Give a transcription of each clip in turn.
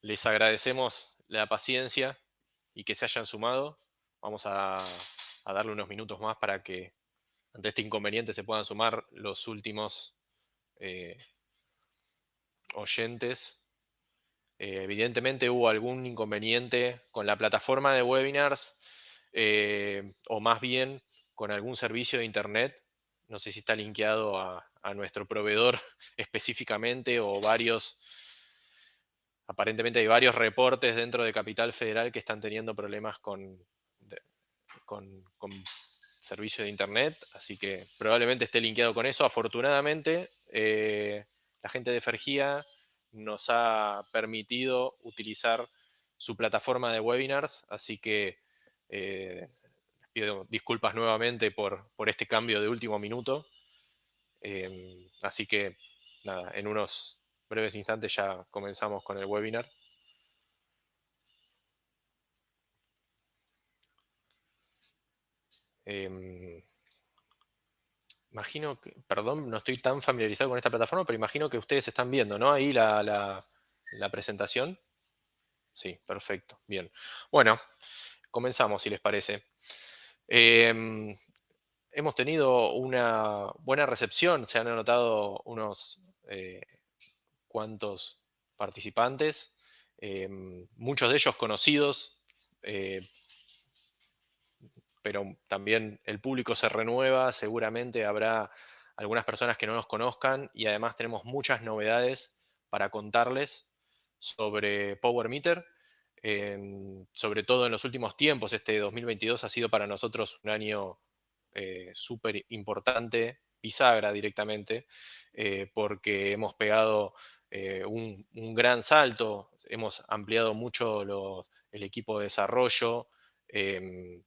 Les agradecemos la paciencia y que se hayan sumado. Vamos a darle unos minutos más para que ante este inconveniente se puedan sumar los últimos eh, oyentes. Evidentemente hubo algún inconveniente con la plataforma de webinars, o más bien con algún servicio de internet. No sé si está linkeado a nuestro proveedor específicamente o varios. Aparentemente hay varios reportes dentro de Capital Federal que están teniendo problemas de- con servicio de internet, así que probablemente esté linkeado con eso. Afortunadamente, la gente de Fergia nos ha permitido utilizar su plataforma de webinars, así que les pido disculpas nuevamente por este cambio de último minuto. Así que nada, en unos breves instantes ya comenzamos con el webinar. Em, Imagino que, perdón, no estoy tan familiarizado con esta plataforma, pero imagino que ustedes están viendo, ¿no? Ahí la presentación. Sí, perfecto, bien. Bueno, comenzamos, si les parece. Em, Hemos tenido una buena recepción, se han anotado unos cuantos participantes, muchos de ellos conocidos, eh, pero también el público se renueva, seguramente habrá algunas personas que no nos conozcan y además tenemos muchas novedades para contarles sobre Power Meter. Sobre todo en los últimos tiempos, este 2022 ha sido para nosotros un año súper importante, bisagra directamente, porque hemos pegado un gran salto, hemos ampliado mucho el equipo de desarrollo, em,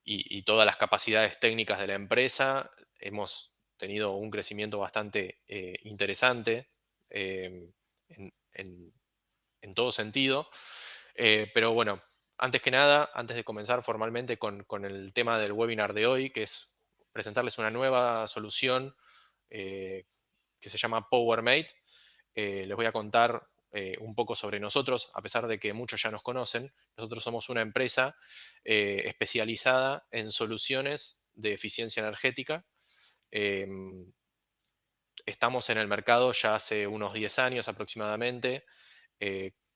y todas las capacidades técnicas de la empresa. Hemos tenido un crecimiento bastante interesante, en en todo sentido. Pero bueno, antes que nada, antes de comenzar formalmente con el tema del webinar de hoy, que es presentarles una nueva solución eh, que se llama PowerMate. Les voy a contar un poco sobre nosotros, a pesar de que muchos ya nos conocen. Nosotros somos una empresa especializada en soluciones de eficiencia energética. Em, Estamos en el mercado ya hace unos 10 años aproximadamente.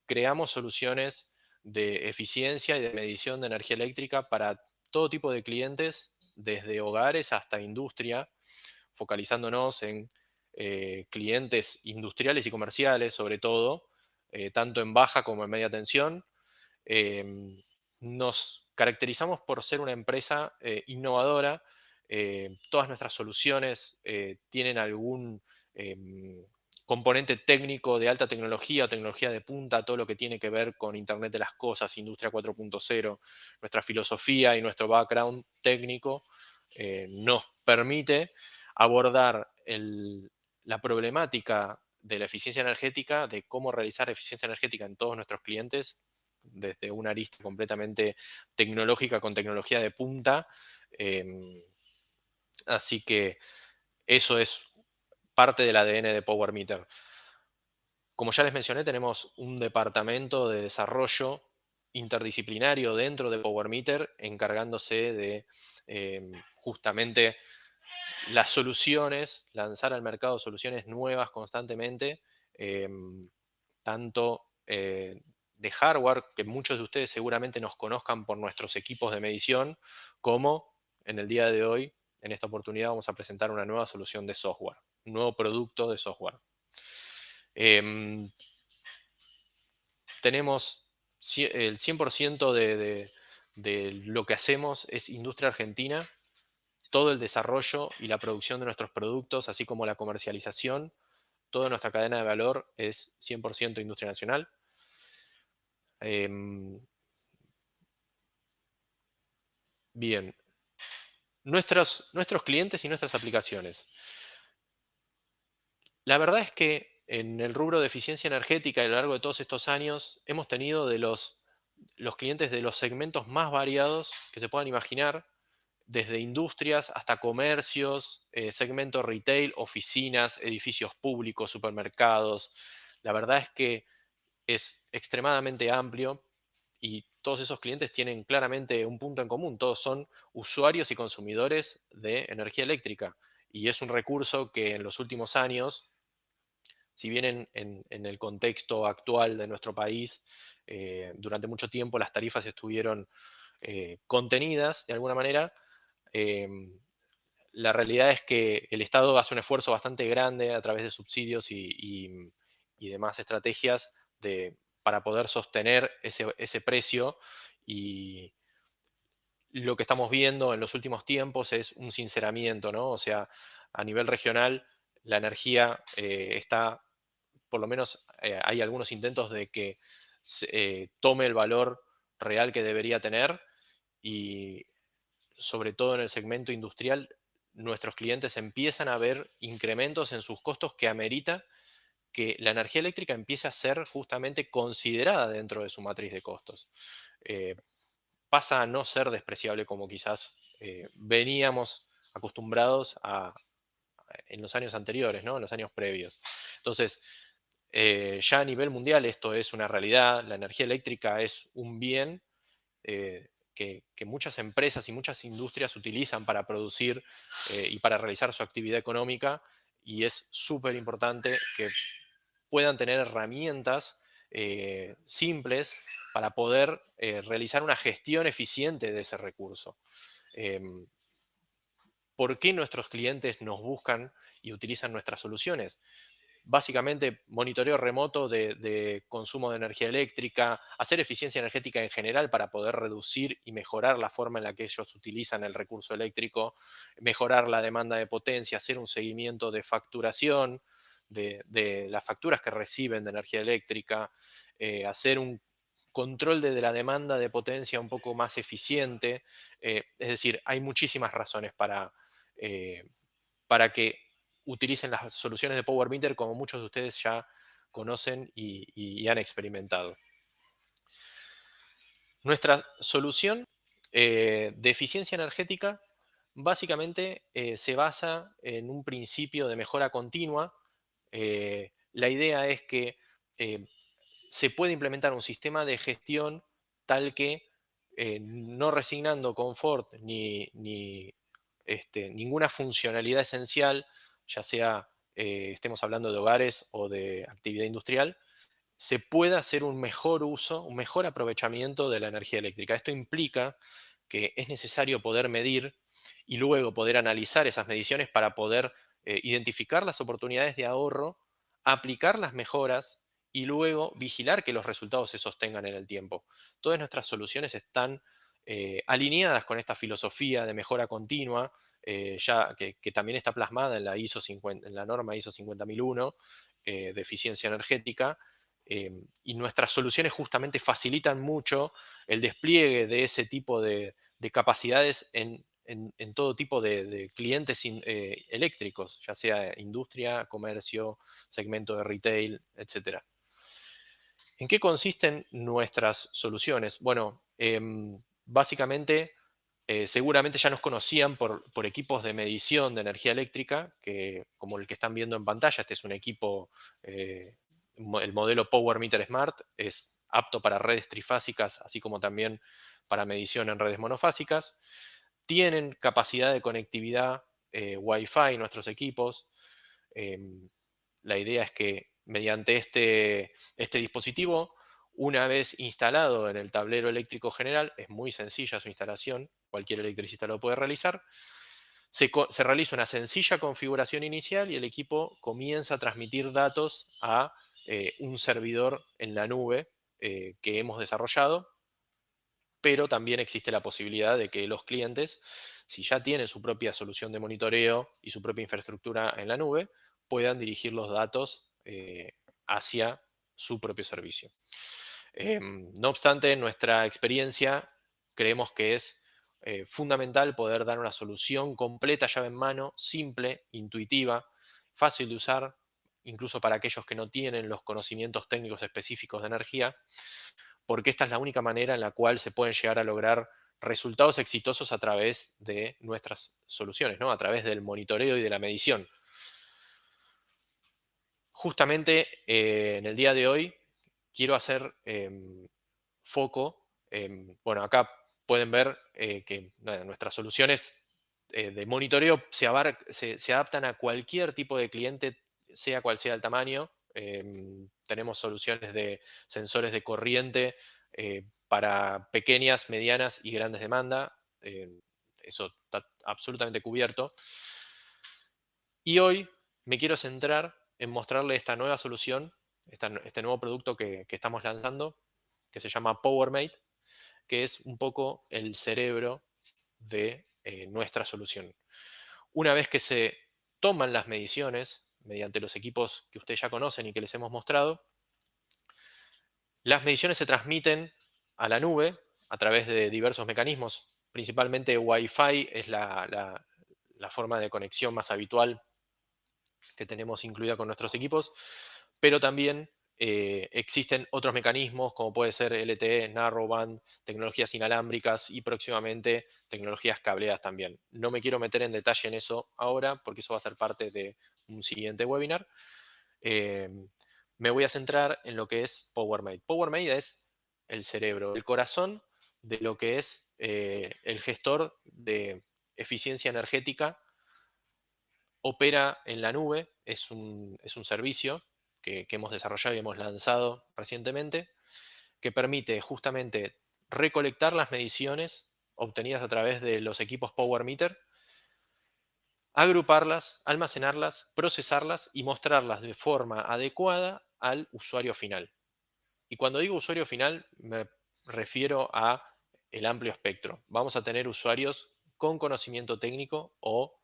Creamos soluciones de eficiencia y de medición de energía eléctrica para todo tipo de clientes, desde hogares hasta industria, focalizándonos en clientes industriales y comerciales, sobre todo, tanto en baja como en media tensión. Em, Nos caracterizamos por ser una empresa innovadora. Todas nuestras soluciones tienen algún em, componente técnico de alta tecnología o tecnología de punta, todo lo que tiene que ver con Internet de las Cosas, Industria 4.0. Nuestra filosofía y nuestro background técnico nos permite abordar la problemática de la eficiencia energética, de cómo realizar eficiencia energética en todos nuestros clientes, desde una arista completamente tecnológica con tecnología de punta. em, Así que eso es parte del ADN de Power Meter. Como ya les mencioné, tenemos un departamento de desarrollo interdisciplinario dentro de Power Meter encargándose de justamente las soluciones, lanzar al mercado soluciones nuevas constantemente, tanto de hardware, que muchos de ustedes seguramente nos conozcan por nuestros equipos de medición, como en el día de hoy, en esta oportunidad, vamos a presentar una nueva solución de software, un nuevo producto de software. Em, Tenemos el 100% de lo que hacemos es industria argentina. Todo el desarrollo y la producción de nuestros productos, así como la comercialización, toda nuestra cadena de valor es 100% industria nacional. Em, Bien, nuestros clientes y nuestras aplicaciones. La verdad es que en el rubro de eficiencia energética a lo largo de todos estos años hemos tenido de los clientes de los segmentos más variados que se puedan imaginar, desde industrias hasta comercios, segmento retail, oficinas, edificios públicos, supermercados. La verdad es que es extremadamente amplio y todos esos clientes tienen claramente un punto en común. Todos son usuarios y consumidores de energía eléctrica. Y es un recurso que en los últimos años, si bien en el contexto actual de nuestro país, durante mucho tiempo las tarifas estuvieron contenidas de alguna manera, em, la realidad es que el Estado hace un esfuerzo bastante grande a través de subsidios y demás estrategias para poder sostener ese precio. Y lo que estamos viendo en los últimos tiempos es un sinceramiento, ¿no? O sea, a nivel regional, la energía está, por lo menos hay algunos intentos de que tome el valor real que debería tener, y sobre todo en el segmento industrial, nuestros clientes empiezan a ver incrementos en sus costos que amerita que la energía eléctrica empiece a ser justamente considerada dentro de su matriz de costos. Eh, Pasa a no ser despreciable como quizás veníamos acostumbrados en los años anteriores, ¿no? En los años previos. Entonces, ya a nivel mundial esto es una realidad, la energía eléctrica es un bien que muchas empresas y muchas industrias utilizan para producir y para realizar su actividad económica, y es súper importante que puedan tener herramientas simples para poder realizar una gestión eficiente de ese recurso. Em, ¿Por qué nuestros clientes nos buscan y utilizan nuestras soluciones? Básicamente monitoreo remoto de consumo de energía eléctrica, hacer eficiencia energética en general para poder reducir y mejorar la forma en la que ellos utilizan el recurso eléctrico, mejorar la demanda de potencia, hacer un seguimiento de facturación de las facturas que reciben de energía eléctrica, hacer un control de la demanda de potencia un poco más eficiente. Es decir, hay muchísimas razones eh, para que utilicen las soluciones de Power Meter, como muchos de ustedes ya conocen y han experimentado. Nuestra solución de eficiencia energética básicamente se basa en un principio de mejora continua. La idea es que eh, se puede implementar un sistema de gestión tal que no resignando confort ni ninguna funcionalidad esencial, ya sea estemos hablando de hogares o de actividad industrial, se pueda hacer un mejor uso, un mejor aprovechamiento de la energía eléctrica. Esto implica que es necesario poder medir y luego poder analizar esas mediciones para poder identificar las oportunidades de ahorro, aplicar las mejoras y luego vigilar que los resultados se sostengan en el tiempo. Todas nuestras soluciones están alineadas con esta filosofía de mejora continua, ya que también está plasmada en la, ISO 50, en la norma ISO 50001 de eficiencia energética. Y nuestras soluciones justamente facilitan mucho el despliegue de ese tipo de capacidades en todo tipo de clientes eléctricos, ya sea industria, comercio, segmento de retail, etcétera. ¿En qué consisten nuestras soluciones? Bueno, básicamente, seguramente ya nos conocían por equipos de medición de energía eléctrica, que, como el que están viendo en pantalla, este es un equipo, el modelo Power Meter Smart, es apto para redes trifásicas, así como también para medición en redes monofásicas. Tienen capacidad de conectividad Wi-Fi nuestros equipos. Em, la idea es que mediante este dispositivo, una vez instalado en el tablero eléctrico general, es muy sencilla su instalación, cualquier electricista lo puede realizar, se realiza una sencilla configuración inicial y el equipo comienza a transmitir datos a un servidor en la nube que hemos desarrollado, pero también existe la posibilidad de que los clientes, si ya tienen su propia solución de monitoreo y su propia infraestructura en la nube, puedan dirigir los datos hacia su propio servicio. No obstante, en nuestra experiencia, creemos que es fundamental poder dar una solución completa, llave en mano, simple, intuitiva, fácil de usar, incluso para aquellos que no tienen los conocimientos técnicos específicos de energía, porque esta es la única manera en la cual se pueden llegar a lograr resultados exitosos a través de nuestras soluciones, ¿no? A través del monitoreo y de la medición. Justamente en el día de hoy quiero hacer foco. Bueno, acá pueden ver que nada, nuestras soluciones de monitoreo se adaptan a cualquier tipo de cliente, sea cual sea el tamaño. Tenemos soluciones de sensores de corriente para pequeñas, medianas y grandes demandas. Eso está absolutamente cubierto. Y hoy me quiero centrar en mostrarle esta nueva solución, este nuevo producto que estamos lanzando, que se llama PowerMate, que es un poco el cerebro de nuestra solución. Una vez que se toman las mediciones mediante los equipos que ustedes ya conocen y que les hemos mostrado, las mediciones se transmiten a la nube a través de diversos mecanismos. Principalmente Wi-Fi es la forma de conexión más habitual que tenemos incluida con nuestros equipos, pero también existen otros mecanismos como puede ser LTE, Narrowband, tecnologías inalámbricas y próximamente tecnologías cableadas también. No me quiero meter en detalle en eso ahora porque eso va a ser parte de un siguiente webinar. Eh, Me voy a centrar en lo que es PowerMate. PowerMate es el cerebro, el corazón de lo que es el gestor de eficiencia energética. Opera en la nube, es un servicio que hemos desarrollado y hemos lanzado recientemente, que permite justamente recolectar las mediciones obtenidas a través de los equipos Power Meter, agruparlas, almacenarlas, procesarlas y mostrarlas de forma adecuada al usuario final. Y cuando digo usuario final, me refiero a el amplio espectro. Vamos a tener usuarios con conocimiento técnico o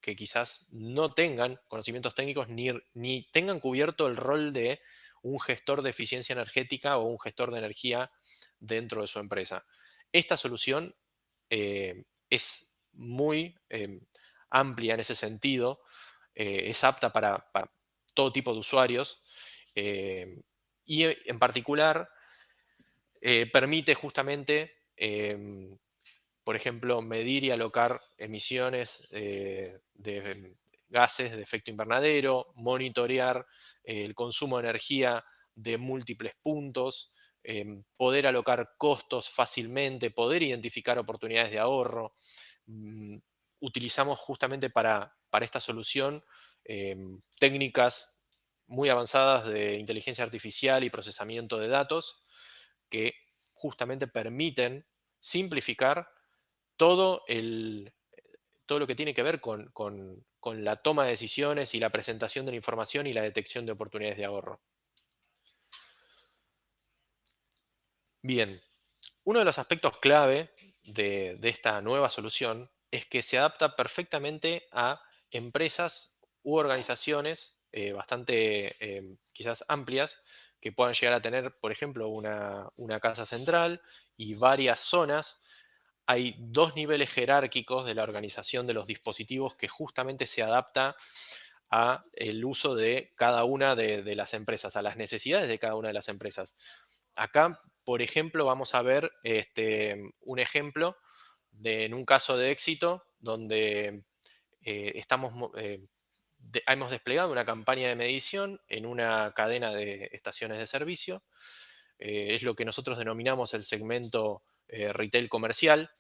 que quizás no tengan conocimientos técnicos ni tengan cubierto el rol de un gestor de eficiencia energética o un gestor de energía dentro de su empresa. Esta solución es muy amplia en ese sentido, es apta para todo tipo de usuarios y en particular permite justamente por ejemplo, medir y alocar emisiones de gases de efecto invernadero, monitorear el consumo de energía de múltiples puntos, poder alocar costos fácilmente, poder identificar oportunidades de ahorro. Mm, Utilizamos justamente para esta solución técnicas muy avanzadas de inteligencia artificial y procesamiento de datos que justamente permiten simplificar todo, todo lo que tiene que ver con la toma de decisiones y la presentación de la información y la detección de oportunidades de ahorro. Bien, uno de los aspectos clave de esta nueva solución es que se adapta perfectamente a empresas u organizaciones bastante quizás amplias que puedan llegar a tener, por ejemplo, una casa central y varias zonas. Hay dos niveles jerárquicos de la organización de los dispositivos que justamente se adapta a el uso de cada una de las empresas, a las necesidades de cada una de las empresas. Acá, por ejemplo, vamos a ver un ejemplo en un caso de éxito donde hemos desplegado una campaña de medición en una cadena de estaciones de servicio. Es lo que nosotros denominamos el segmento retail comercial.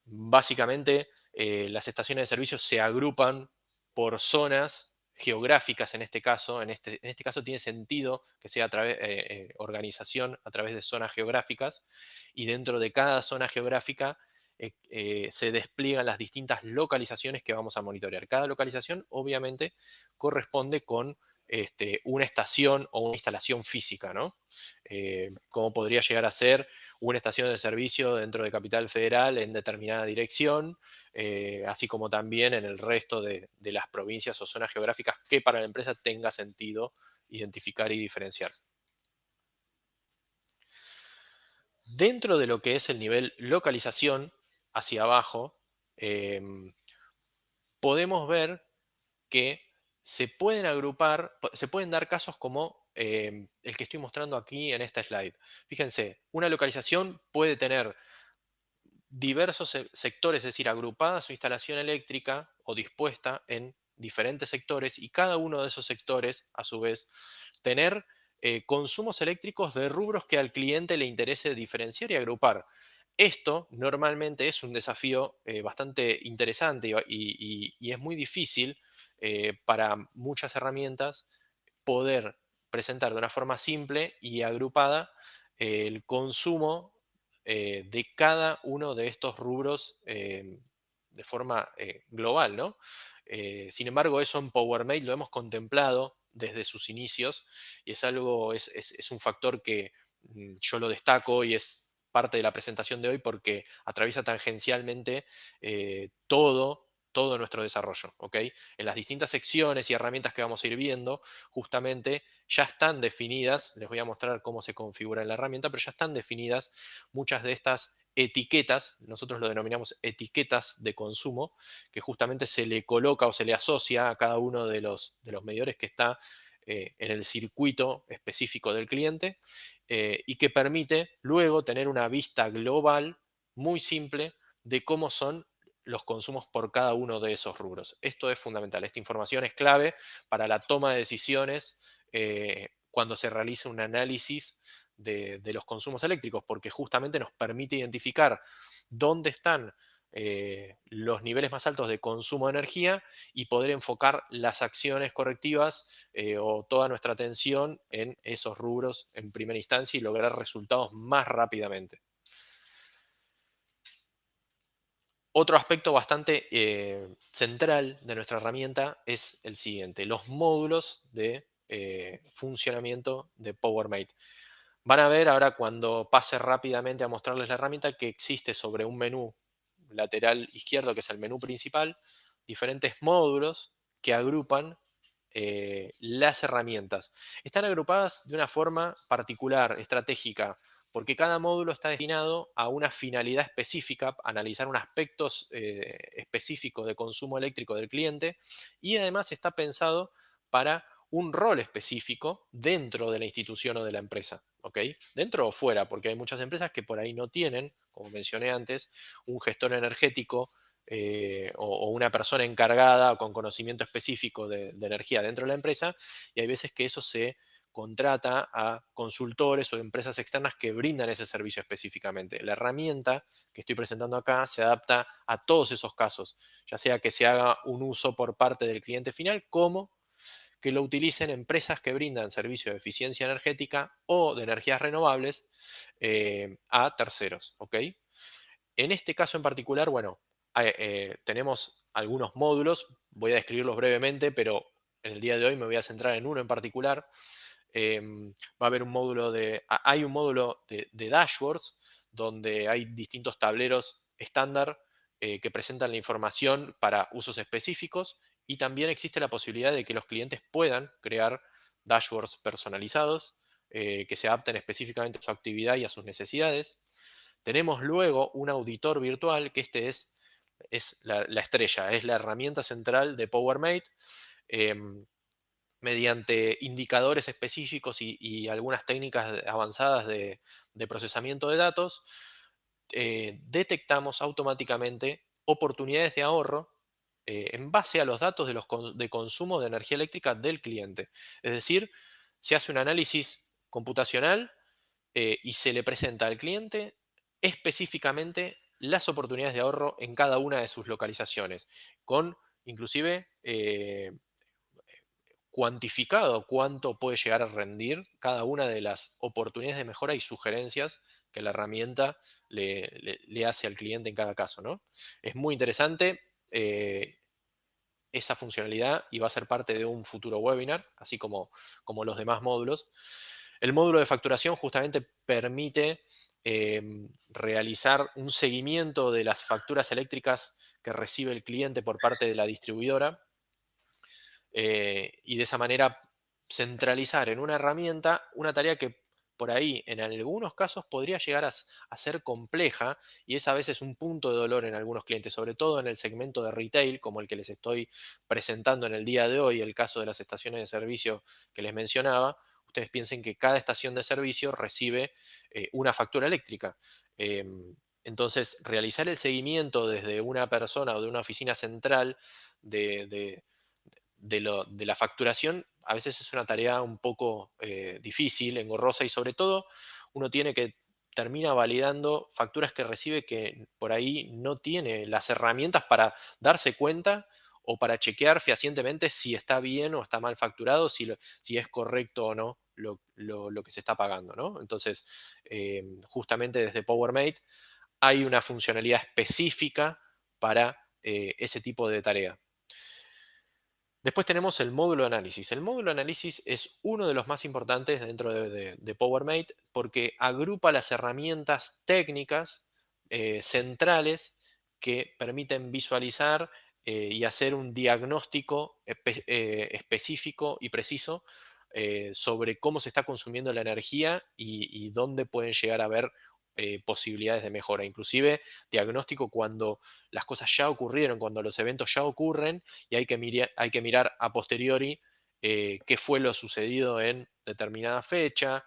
Básicamente, las estaciones de servicio se agrupan por zonas geográficas en este caso. En este caso tiene sentido que sea organización a través de zonas geográficas y dentro de cada zona geográfica se despliegan las distintas localizaciones que vamos a monitorear. Cada localización obviamente corresponde con una estación o una instalación física, ¿no? Como podría llegar a ser una estación de servicio dentro de Capital Federal en determinada dirección, así como también en el resto de las provincias o zonas geográficas que para la empresa tenga sentido identificar y diferenciar. Dentro de lo que es el nivel localización hacia abajo, em, podemos ver que se pueden dar casos como el que estoy mostrando aquí en esta slide. Fíjense, una localización puede tener diversos sectores, es decir, agrupada su instalación eléctrica o dispuesta en diferentes sectores y cada uno de esos sectores, a su vez, tener consumos eléctricos de rubros que al cliente le interese diferenciar y agrupar. Esto normalmente es un desafío bastante interesante y es muy difícil para muchas herramientas poder presentar de una forma simple y agrupada el consumo de cada uno de estos rubros de forma global, ¿no? Sin embargo, eso en PowerMate lo hemos contemplado desde sus inicios y es algo, es un factor que yo lo destaco y es parte de la presentación de hoy porque atraviesa tangencialmente todo nuestro desarrollo, ¿ok? En las distintas secciones y herramientas que vamos a ir viendo, justamente ya están definidas, les voy a mostrar cómo se configura en la herramienta, pero ya están definidas muchas de estas etiquetas, nosotros lo denominamos etiquetas de consumo, que justamente se le coloca o se le asocia a cada uno de los medidores que está en el circuito específico del cliente y que permite luego tener una vista global muy simple de cómo son los consumos por cada uno de esos rubros. Esto es fundamental, esta información es clave para la toma de decisiones cuando se realiza un análisis de los consumos eléctricos, porque justamente nos permite identificar dónde están los niveles más altos de consumo de energía y poder enfocar las acciones correctivas o toda nuestra atención en esos rubros en primera instancia y lograr resultados más rápidamente. Otro aspecto bastante central de nuestra herramienta es el siguiente, los módulos de funcionamiento de PowerMate. Van a ver ahora cuando pase rápidamente a mostrarles la herramienta que existe sobre un menú lateral izquierdo, que es el menú principal, diferentes módulos que agrupan las herramientas. Están agrupadas de una forma particular, estratégica, porque cada módulo está destinado a una finalidad específica, a analizar un aspecto específico de consumo eléctrico del cliente y además está pensado para un rol específico dentro de la institución o de la empresa. ¿Ok? Dentro o fuera, porque hay muchas empresas que por ahí no tienen, como mencioné antes, un gestor energético o una persona encargada o con conocimiento específico de energía dentro de la empresa, y hay veces que eso se contrata a consultores o empresas externas que brindan ese servicio específicamente. La herramienta que estoy presentando acá se adapta a todos esos casos, ya sea que se haga un uso por parte del cliente final, como que lo utilicen empresas que brindan servicios de eficiencia energética o de energías renovables a terceros. ¿Ok? En este caso en particular, bueno, tenemos algunos módulos, voy a describirlos brevemente, pero en el día de hoy me voy a centrar en uno en particular. Va a haber un módulo hay un módulo de dashboards donde hay distintos tableros estándar que presentan la información para usos específicos y también existe la posibilidad de que los clientes puedan crear dashboards personalizados que se adapten específicamente a su actividad y a sus necesidades. Tenemos luego un auditor virtual, que es la estrella, es la herramienta central de PowerMate, em, mediante indicadores específicos y algunas técnicas avanzadas de procesamiento de datos, detectamos automáticamente oportunidades de ahorro en base a los datos de consumo de energía eléctrica del cliente. Es decir, se hace un análisis computacional y se le presenta al cliente específicamente las oportunidades de ahorro en cada una de sus localizaciones, con inclusive cuantificado cuánto puede llegar a rendir cada una de las oportunidades de mejora y sugerencias que la herramienta le hace al cliente en cada caso, ¿no? Es muy interesante esa funcionalidad y va a ser parte de un futuro webinar, así como los demás módulos. El módulo de facturación justamente permite realizar un seguimiento de las facturas eléctricas que recibe el cliente por parte de la distribuidora y de esa manera centralizar en una herramienta una tarea que por ahí en algunos casos podría llegar a ser compleja y es a veces un punto de dolor en algunos clientes, sobre todo en el segmento de retail, como el que les estoy presentando en el día de hoy, el caso de las estaciones de servicio que les mencionaba. Ustedes piensen que cada estación de servicio recibe una factura eléctrica. Entonces, realizar el seguimiento desde una persona o de una oficina central de de la facturación a veces es una tarea un poco difícil, engorrosa y sobre todo uno tiene que termina validando facturas que recibe que por ahí no tiene las herramientas para darse cuenta o para chequear fehacientemente si está bien o está mal facturado, si es correcto o no lo que se está pagando, ¿no? Entonces, justamente desde PowerMate hay una funcionalidad específica para ese tipo de tarea. Después tenemos el módulo de análisis. El módulo de análisis es uno de los más importantes dentro de PowerMate porque agrupa las herramientas técnicas centrales que permiten visualizar y hacer un diagnóstico específico y preciso sobre cómo se está consumiendo la energía y dónde pueden llegar a haber posibilidades de mejora. Inclusive diagnóstico cuando las cosas ya ocurrieron, cuando los eventos ya ocurren y hay que mirar a posteriori qué fue lo sucedido en determinada fecha,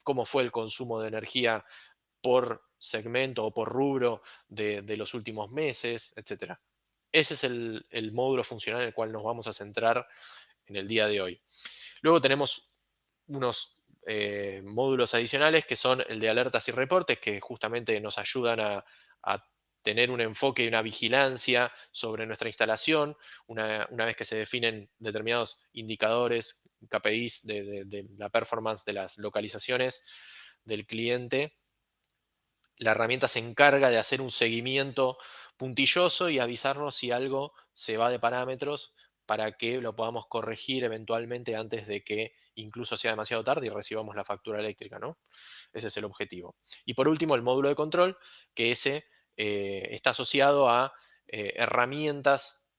cómo fue el consumo de energía por segmento o por rubro de los últimos meses, etcétera. Ese es el módulo funcional en el cual nos vamos a centrar en el día de hoy. Luego tenemos unos módulos adicionales que son el de alertas y reportes, que justamente nos ayudan a tener un enfoque y una vigilancia sobre nuestra instalación, una vez que se definen determinados indicadores, KPIs de la performance de las localizaciones del cliente. La herramienta se encarga de hacer un seguimiento puntilloso y avisarnos si algo se va de parámetros para que lo podamos corregir eventualmente antes de que incluso sea demasiado tarde y recibamos la factura eléctrica, ¿no? Ese es el objetivo. Y por último, el módulo de control, que ese está asociado a herramientas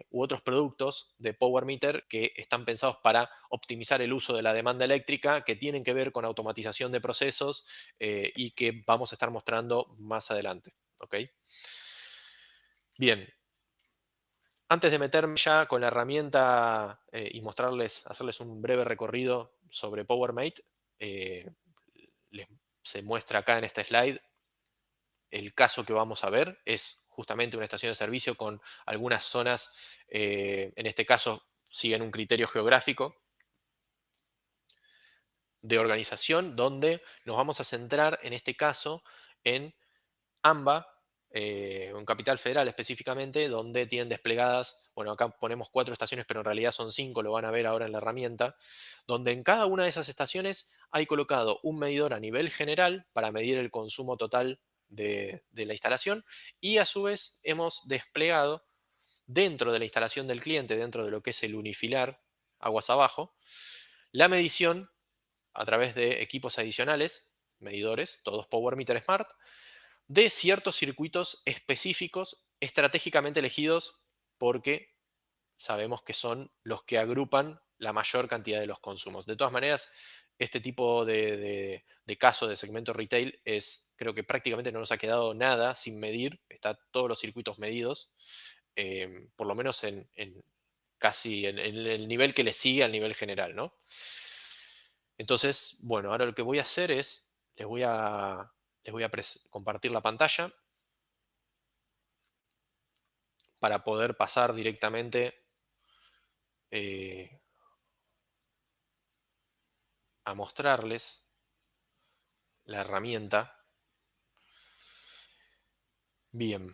u otros productos de Power Meter que están pensados para optimizar el uso de la demanda eléctrica, que tienen que ver con automatización de procesos y que vamos a estar mostrando más adelante. ¿Ok? Bien, antes de meterme ya con la herramienta y mostrarles, hacerles un breve recorrido sobre PowerMate, eh, les- se muestra acá en esta slide el caso que vamos a ver. Es justamente una estación de servicio con algunas zonas, en este caso siguen un criterio geográfico de organización, donde nos vamos a centrar en este caso en AMBA, en Capital Federal específicamente, donde tienen desplegadas, bueno, acá ponemos 4 estaciones, pero en realidad son 5, lo van a ver ahora en la herramienta, donde en cada una de esas estaciones hay colocado un medidor a nivel general para medir el consumo total de la instalación y a su vez hemos desplegado dentro de la instalación del cliente, dentro de lo que es el unifilar, aguas abajo, la medición a través de equipos adicionales, medidores, todos Power Meter Smart, de ciertos circuitos específicos estratégicamente elegidos porque sabemos que son los que agrupan la mayor cantidad de los consumos. De todas maneras, este tipo de caso de segmento retail es, creo que prácticamente no nos ha quedado nada sin medir, está todos los circuitos medidos, por lo menos casi en el nivel que le sigue al nivel general, ¿no? Entonces, bueno, ahora lo que voy a hacer es, les voy a compartir la pantalla para poder pasar directamente eh, a mostrarles la herramienta. Bien.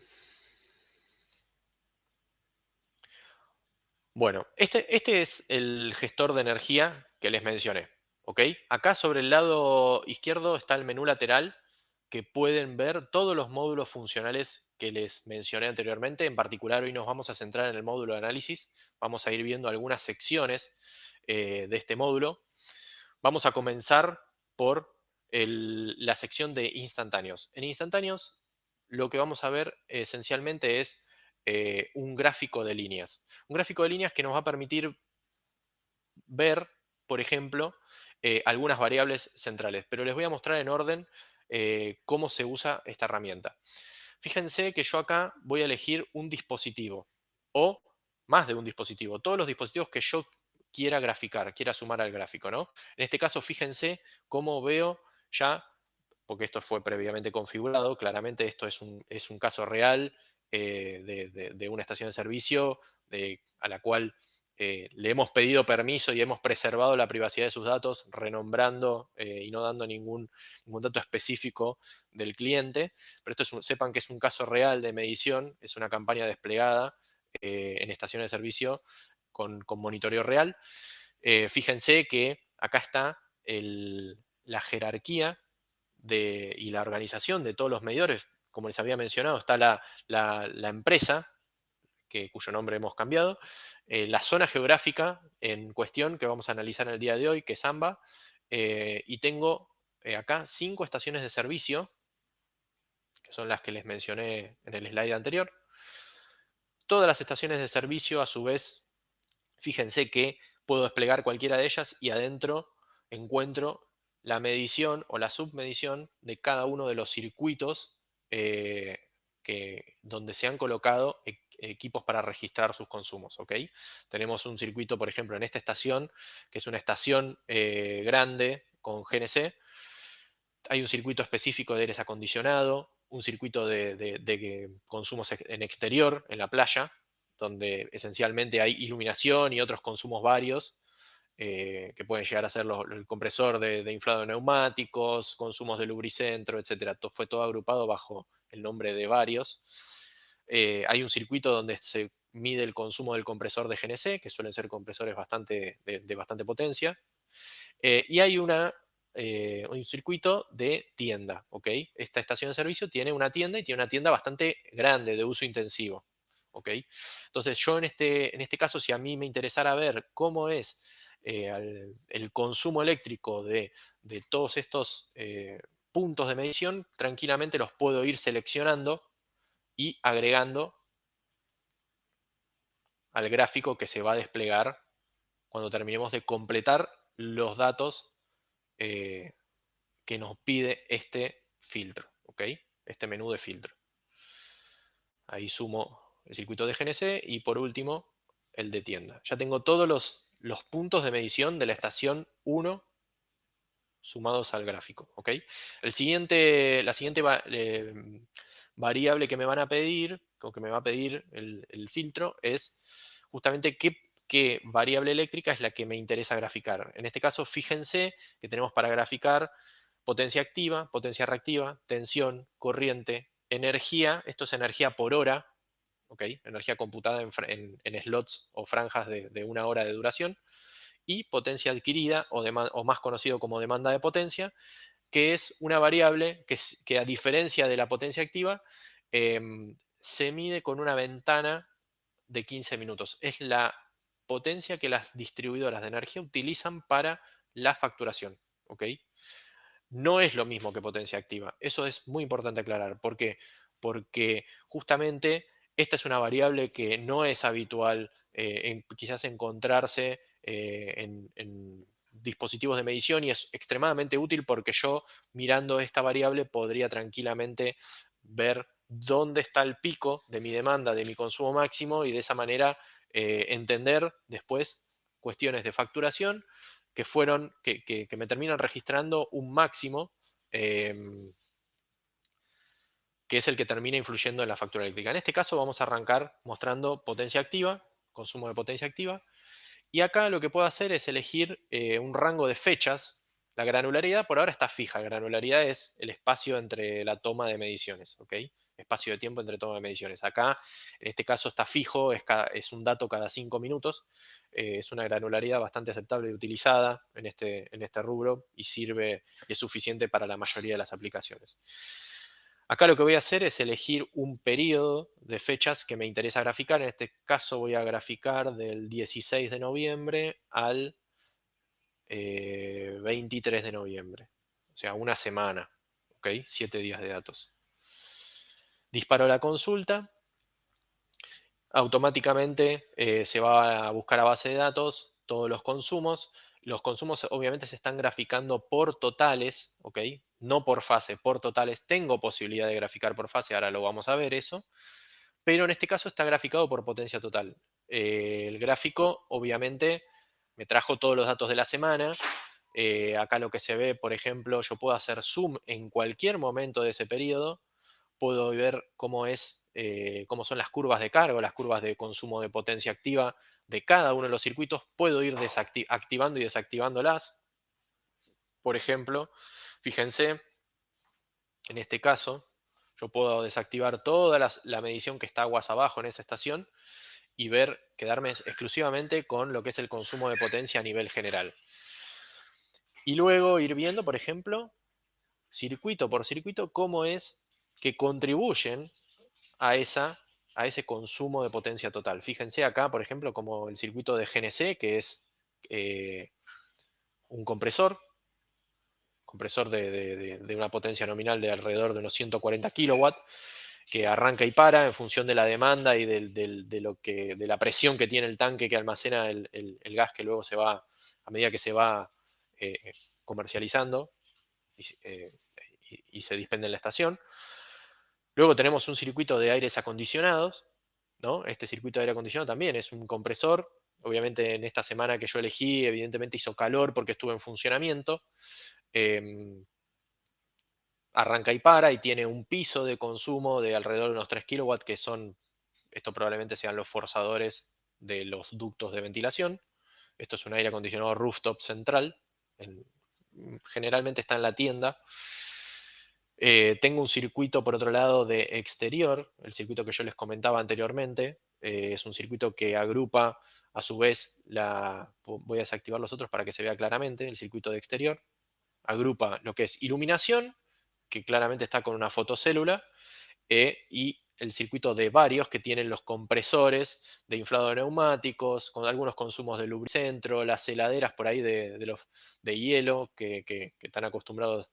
Bueno, este es el gestor de energía que les mencioné. ¿Ok? Acá sobre el lado izquierdo está el menú lateral que pueden ver todos los módulos funcionales que les mencioné anteriormente. En particular, hoy nos vamos a centrar en el módulo de análisis. Vamos a ir viendo algunas secciones de este módulo. Vamos a comenzar por la sección de instantáneos. En instantáneos, lo que vamos a ver esencialmente es un gráfico de líneas. Un gráfico de líneas que nos va a permitir ver, por ejemplo, algunas variables centrales. Pero les voy a mostrar en orden cómo se usa esta herramienta. Fíjense que yo acá voy a elegir un dispositivo o más de un dispositivo. Todos los dispositivos que yo quiera graficar, quiera sumar al gráfico, ¿no? En este caso, fíjense cómo veo ya, porque esto fue previamente configurado, claramente esto es un caso real de una estación de servicio a la cual le hemos pedido permiso y hemos preservado la privacidad de sus datos, renombrando y no dando ningún dato específico del cliente. Pero sepan que es un caso real de medición, es una campaña desplegada en estaciones de servicio con monitoreo real. Fíjense que acá está la jerarquía y la organización de todos los medidores. Como les había mencionado, está la empresa, cuyo nombre hemos cambiado, la zona geográfica en cuestión que vamos a analizar en el día de hoy, que es AMBA, y tengo acá 5 estaciones de servicio, que son las que les mencioné en el slide anterior. Todas las estaciones de servicio, a su vez, fíjense que puedo desplegar cualquiera de ellas y adentro encuentro la medición o la submedición de cada uno de los circuitos donde se han colocado equipos para registrar sus consumos. ¿Ok? Tenemos un circuito, por ejemplo, en esta estación, que es una estación grande con GNC. Hay un circuito específico de aires acondicionado, un circuito de consumos en exterior, en la playa, donde esencialmente hay iluminación y otros consumos varios, que pueden llegar a ser el compresor de inflado de neumáticos, consumos de lubricentro, etc. Fue todo agrupado bajo el nombre de varios. Hay un circuito donde se mide el consumo del compresor de GNC, que suelen ser compresores de bastante potencia. Y hay un circuito de tienda, ¿ok? Esta estación de servicio tiene una tienda y tiene una tienda bastante grande de uso intensivo, ¿ok? Entonces yo en este caso, si a mí me interesara ver cómo es el consumo eléctrico de todos estos puntos de medición, tranquilamente los puedo ir seleccionando y agregando al gráfico que se va a desplegar cuando terminemos de completar los datos eh, que nos pide este filtro, ¿ok? Este menú de filtro. Ahí sumo el circuito de GNC y por último el de tienda. Ya tengo todos los puntos de medición de la estación 1 sumados al gráfico, ¿ok? La siguiente variable que me van a pedir, o que me va a pedir el filtro, es justamente qué variable eléctrica es la que me interesa graficar. En este caso, fíjense que tenemos para graficar potencia activa, potencia reactiva, tensión, corriente, energía, esto es energía por hora, ¿ok? Energía computada en slots o franjas de 1 hora de duración, y potencia adquirida o más conocido como demanda de potencia, que es una variable que a diferencia de la potencia activa, se mide con una ventana de 15 minutos. Es la potencia que las distribuidoras de energía utilizan para la facturación. ¿Ok? No es lo mismo que potencia activa. Eso es muy importante aclarar. ¿Por qué? Porque justamente esta es una variable que no es habitual quizás encontrarse en dispositivos de medición, y es extremadamente útil porque yo, mirando esta variable, podría tranquilamente ver dónde está el pico de mi demanda, de mi consumo máximo, y de esa manera entender después cuestiones de facturación que me terminan registrando un máximo, em, que es el que termina influyendo en la factura eléctrica. En este caso vamos a arrancar mostrando potencia activa, consumo de potencia activa, y acá lo que puedo hacer es elegir un rango de fechas. La granularidad por ahora está fija. La granularidad es el espacio entre la toma de mediciones, ¿ok? Espacio de tiempo entre toma de mediciones. Acá, en este caso, está fijo, es un dato cada 5 minutos. Es una granularidad bastante aceptable y utilizada en este rubro, y sirve y es suficiente para la mayoría de las aplicaciones. Acá lo que voy a hacer es elegir un periodo de fechas que me interesa graficar. En este caso voy a graficar del 16 de noviembre al 23 de noviembre. O sea, una semana. ¿Ok? 7 días de datos. Disparo la consulta. Automáticamente se va a buscar a base de datos todos los consumos. Los consumos obviamente se están graficando por totales, ¿ok? No por fase, por totales. Tengo posibilidad de graficar por fase, ahora lo vamos a ver eso. Pero en este caso está graficado por potencia total. El gráfico obviamente me trajo todos los datos de la semana. Acá lo que se ve, por ejemplo, yo puedo hacer zoom en cualquier momento de ese periodo. puedo ver cómo son las curvas de carga, las curvas de consumo de potencia activa de cada uno de los circuitos. Puedo ir activando y desactivándolas. Por ejemplo, fíjense, en este caso, yo puedo desactivar toda la medición que está aguas abajo en esa estación y quedarme exclusivamente con lo que es el consumo de potencia a nivel general. Y luego ir viendo, por ejemplo, circuito por circuito, cómo es que contribuyen a, a ese consumo de potencia total. Fíjense acá, por ejemplo, como el circuito de GNC, que es eh, un compresor de una potencia nominal de alrededor de unos 140 kilowatts, que arranca y para en función de la demanda y de la presión que tiene el tanque que almacena el gas que luego se va, a medida que se va eh, comercializando y se dispende en la estación. Luego tenemos un circuito de aires acondicionados, ¿no? Este circuito de aire acondicionado también es un compresor. Obviamente en esta semana que yo elegí, evidentemente hizo calor porque estuvo en funcionamiento. Em, Arranca y para y tiene un piso de consumo de alrededor de unos 3 kilowatts, que son, esto probablemente sean los forzadores de los ductos de ventilación. Esto es un aire acondicionado rooftop central. Generalmente está en la tienda. Tengo un circuito, por otro lado, de exterior, el circuito que yo les comentaba anteriormente. Es un circuito que agrupa, a su vez, voy a desactivar los otros para que se vea claramente, el circuito de exterior. Agrupa lo que es iluminación, que claramente está con una fotocélula, y el circuito de varios que tienen los compresores de inflado de neumáticos, con algunos consumos de lubricentro, las heladeras por ahí de hielo que están acostumbrados,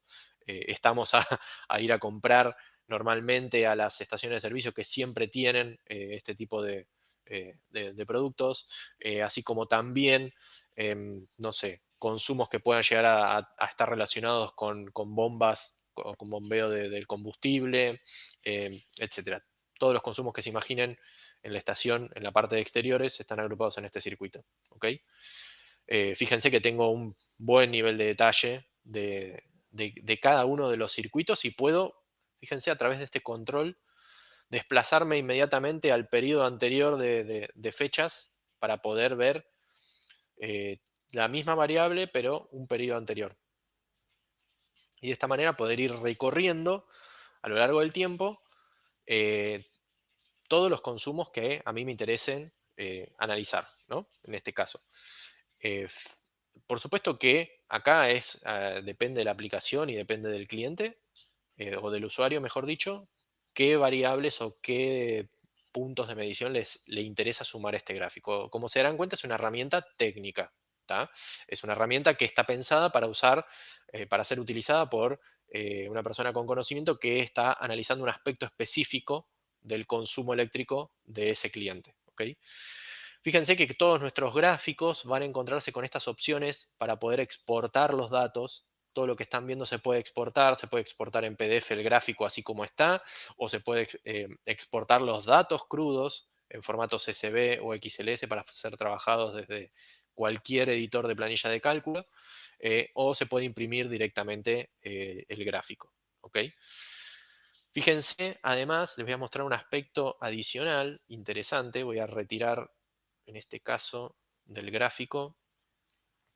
estamos a ir a comprar normalmente a las estaciones de servicio que siempre tienen este tipo de productos, así como también, no sé, consumos que puedan llegar a estar relacionados con bombas, con bombeo del combustible, etcétera. Todos los consumos que se imaginen en la estación, en la parte de exteriores, están agrupados en este circuito. ¿Ok? Fíjense que tengo un buen nivel de detalle de cada uno de los circuitos y puedo, fíjense, a través de este control, desplazarme inmediatamente al periodo anterior de fechas para poder ver eh, la misma variable, pero un periodo anterior. Y de esta manera poder ir recorriendo a lo largo del tiempo eh, todos los consumos que a mí me interesen analizar, ¿no? En este caso. Eh, f- por supuesto que acá depende de la aplicación y depende del cliente, o del usuario, mejor dicho, qué variables o qué puntos de medición le interesa sumar a este gráfico. Como se darán cuenta, es una herramienta técnica. ¿Tá? Es una herramienta que está pensada para para ser utilizada por una persona con conocimiento que está analizando un aspecto específico del consumo eléctrico de ese cliente. ¿Ok? Fíjense que todos nuestros gráficos van a encontrarse con estas opciones para poder exportar los datos. Todo lo que están viendo se puede exportar en PDF el gráfico así como está, o se puede exportar los datos crudos en formato CSV o XLS para ser trabajados desde cualquier editor de planilla de cálculo, o se puede imprimir directamente el gráfico. ¿Ok? Fíjense, además, les voy a mostrar un aspecto adicional interesante. Voy a retirar, en este caso, del gráfico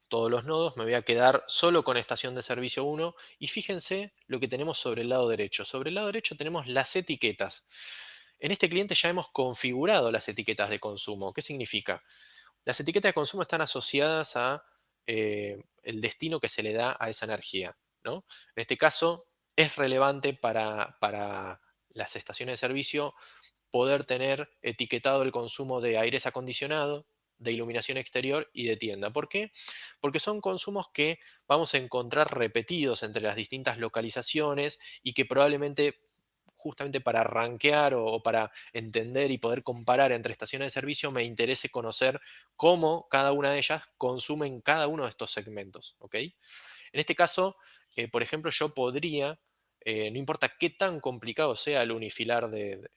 todos los nodos. Me voy a quedar solo con estación de servicio 1. Y fíjense lo que tenemos sobre el lado derecho. Sobre el lado derecho tenemos las etiquetas. En este cliente ya hemos configurado las etiquetas de consumo. ¿Qué significa? Las etiquetas de consumo están asociadas a el destino que se le da a esa energía, ¿no? En este caso, es relevante para las estaciones de servicio poder tener etiquetado el consumo de aires acondicionado, de iluminación exterior y de tienda. ¿Por qué? Porque son consumos que vamos a encontrar repetidos entre las distintas localizaciones y que probablemente justamente para rankear o para entender y poder comparar entre estaciones de servicio me interese conocer cómo cada una de ellas consume en cada uno de estos segmentos. ¿Ok? En este caso, por ejemplo, yo podría, no importa qué tan complicado sea el unifilar de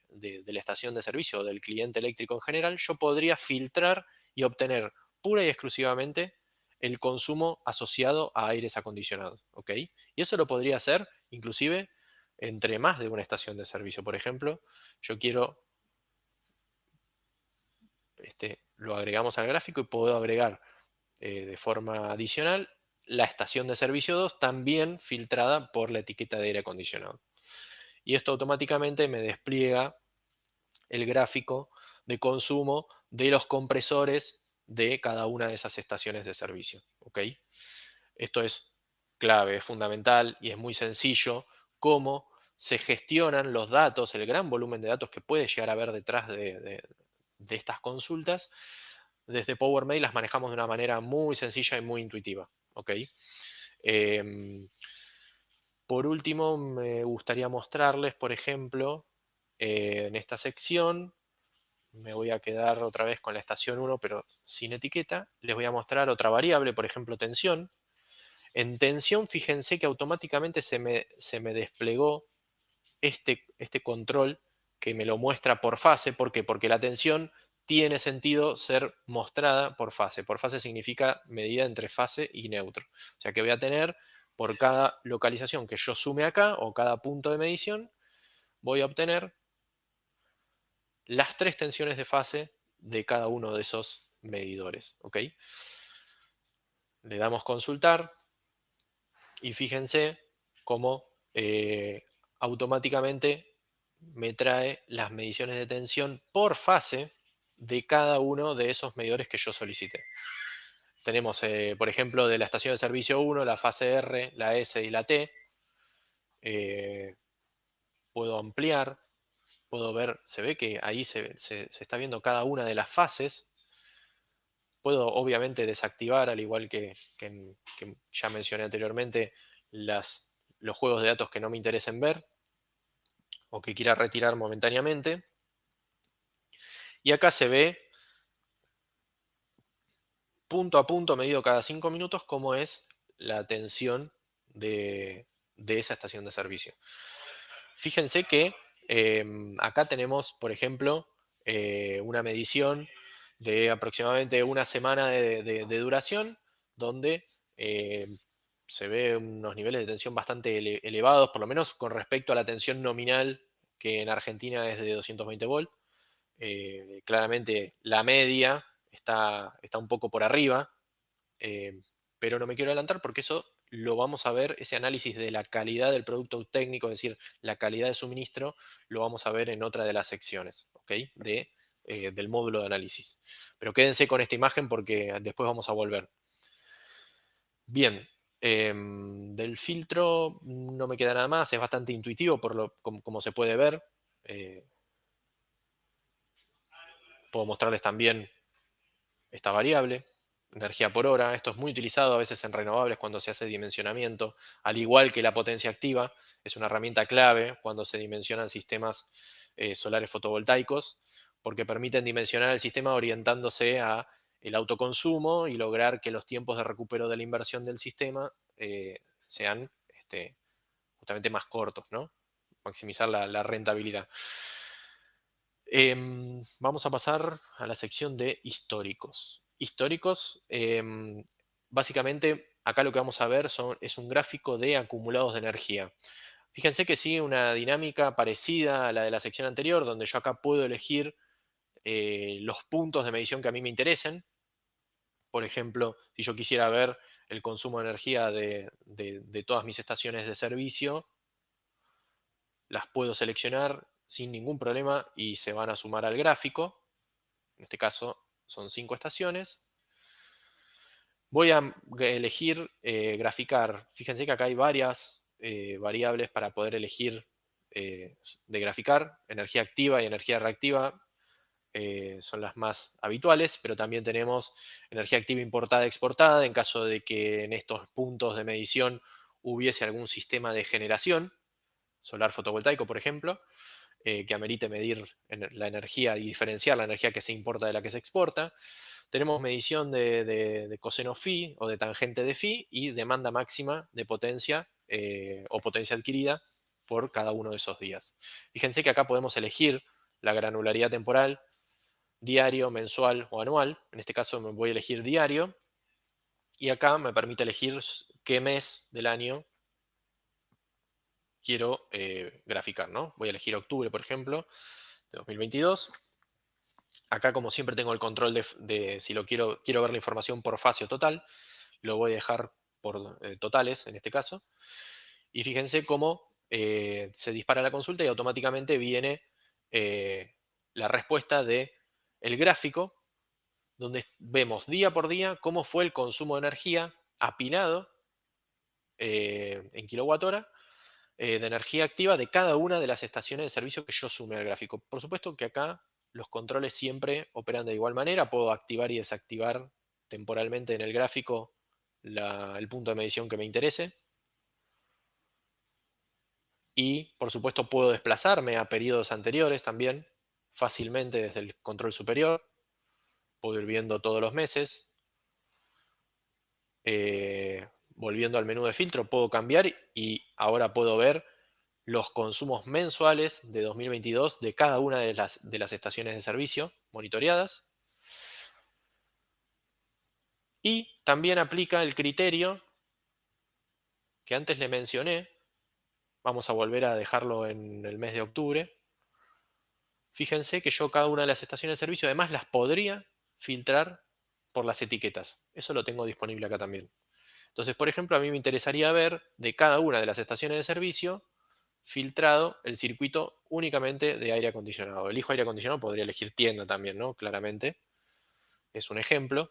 la estación de servicio o del cliente eléctrico en general, yo podría filtrar y obtener pura y exclusivamente el consumo asociado a aires acondicionados. ¿Ok? Y eso lo podría hacer inclusive entre más de una estación de servicio. Por ejemplo, yo quiero, lo agregamos al gráfico y puedo agregar de forma adicional la estación de servicio 2 también filtrada por la etiqueta de aire acondicionado. Y esto automáticamente me despliega el gráfico de consumo de los compresores de cada una de esas estaciones de servicio. ¿Ok? Esto es clave, es fundamental y es muy sencillo cómo se gestionan los datos, el gran volumen de datos que puede llegar a haber detrás de estas consultas. Desde Power Mail las manejamos de una manera muy sencilla y muy intuitiva. ¿Ok? Em, por último, me gustaría mostrarles, por ejemplo, en esta sección, me voy a quedar otra vez con la estación 1, pero sin etiqueta. Les voy a mostrar otra variable, por ejemplo, tensión. En tensión, fíjense que automáticamente se me desplegó este control que me lo muestra por fase. ¿Por qué? Porque la tensión tiene sentido ser mostrada por fase. Por fase significa medida entre fase y neutro. O sea que voy a tener por cada localización que yo sume acá o cada punto de medición, voy a obtener las tres tensiones de fase de cada uno de esos medidores. ¿Ok? Le damos consultar y fíjense cómo automáticamente me trae las mediciones de tensión por fase de cada uno de esos medidores que yo solicité. Tenemos, por ejemplo, de la estación de servicio 1, la fase R, la S y la T. Eh, puedo ampliar, puedo ver, se ve que ahí se está viendo cada una de las fases. Puedo obviamente desactivar, al igual que ya mencioné anteriormente, los juegos de datos que no me interesen ver o que quiera retirar momentáneamente. Y acá se ve punto a punto, medido cada 5 minutos, cómo es la tensión de esa estación de servicio. Fíjense que acá tenemos, por ejemplo, una medición de aproximadamente una semana de duración, donde eh, se ve unos niveles de tensión bastante elevados, por lo menos con respecto a la tensión nominal, que en Argentina es de 220 volts. Claramente la media está un poco por arriba, eh, pero no me quiero adelantar porque eso lo vamos a ver, ese análisis de la calidad del producto técnico, es decir, la calidad de suministro, lo vamos a ver en otra de las secciones, ¿ok? Del módulo de análisis. Pero quédense con esta imagen porque después vamos a volver. Bien, del filtro no me queda nada más, es bastante intuitivo como se puede ver. Eh, puedo mostrarles también esta variable, energía por hora. Esto es muy utilizado a veces en renovables cuando se hace dimensionamiento, al igual que la potencia activa. Es una herramienta clave cuando se dimensionan sistemas solares fotovoltaicos, porque permiten dimensionar el sistema orientándose a el autoconsumo y lograr que los tiempos de recupero de la inversión del sistema sean justamente más cortos, ¿no? Maximizar la rentabilidad. Vamos a pasar a la sección de históricos. Históricos, básicamente acá lo que vamos a ver es un gráfico de acumulados de energía. Fíjense que sigue una dinámica parecida a la de la sección anterior, donde yo acá puedo elegir los puntos de medición que a mí me interesen. Por ejemplo, si yo quisiera ver el consumo de energía de todas mis estaciones de servicio, las puedo seleccionar sin ningún problema y se van a sumar al gráfico. En este caso son 5 estaciones. Voy a elegir graficar. Fíjense que acá hay varias variables para poder elegir de graficar. Energía activa y energía reactiva son las más habituales, pero también tenemos energía activa importada, exportada, en caso de que en estos puntos de medición hubiese algún sistema de generación, solar fotovoltaico, por ejemplo, que amerite medir la energía y diferenciar la energía que se importa de la que se exporta. Tenemos medición de coseno phi o de tangente de phi y demanda máxima de potencia o potencia adquirida por cada uno de esos días. Fíjense que acá podemos elegir la granularidad temporal, diario, mensual o anual. En este caso me voy a elegir diario y acá me permite elegir qué mes del año quiero graficar, ¿no? Voy a elegir octubre, por ejemplo, de 2022. Acá, como siempre, tengo el control de si quiero ver la información por fase o total. Lo voy a dejar por totales, en este caso. Y fíjense cómo se dispara la consulta y automáticamente viene eh, la respuesta de el gráfico, donde vemos día por día cómo fue el consumo de energía apilado en kilowatt hora de energía activa de cada una de las estaciones de servicio que yo sume al gráfico. Por supuesto que acá los controles siempre operan de igual manera. Puedo activar y desactivar temporalmente en el gráfico el punto de medición que me interese. Y por supuesto puedo desplazarme a periodos anteriores también fácilmente desde el control superior. Puedo ir viendo todos los meses. Volviendo al menú de filtro puedo cambiar y ahora puedo ver los consumos mensuales de 2022 de cada una de las estaciones de servicio monitoreadas. Y también aplica el criterio que antes le mencioné. Vamos a volver a dejarlo en el mes de octubre. Fíjense que yo cada una de las estaciones de servicio además las podría filtrar por las etiquetas. Eso lo tengo disponible acá también. Entonces, por ejemplo, a mí me interesaría ver de cada una de las estaciones de servicio filtrado el circuito únicamente de aire acondicionado. Elijo aire acondicionado, podría elegir tienda también, ¿no? Claramente. Es un ejemplo.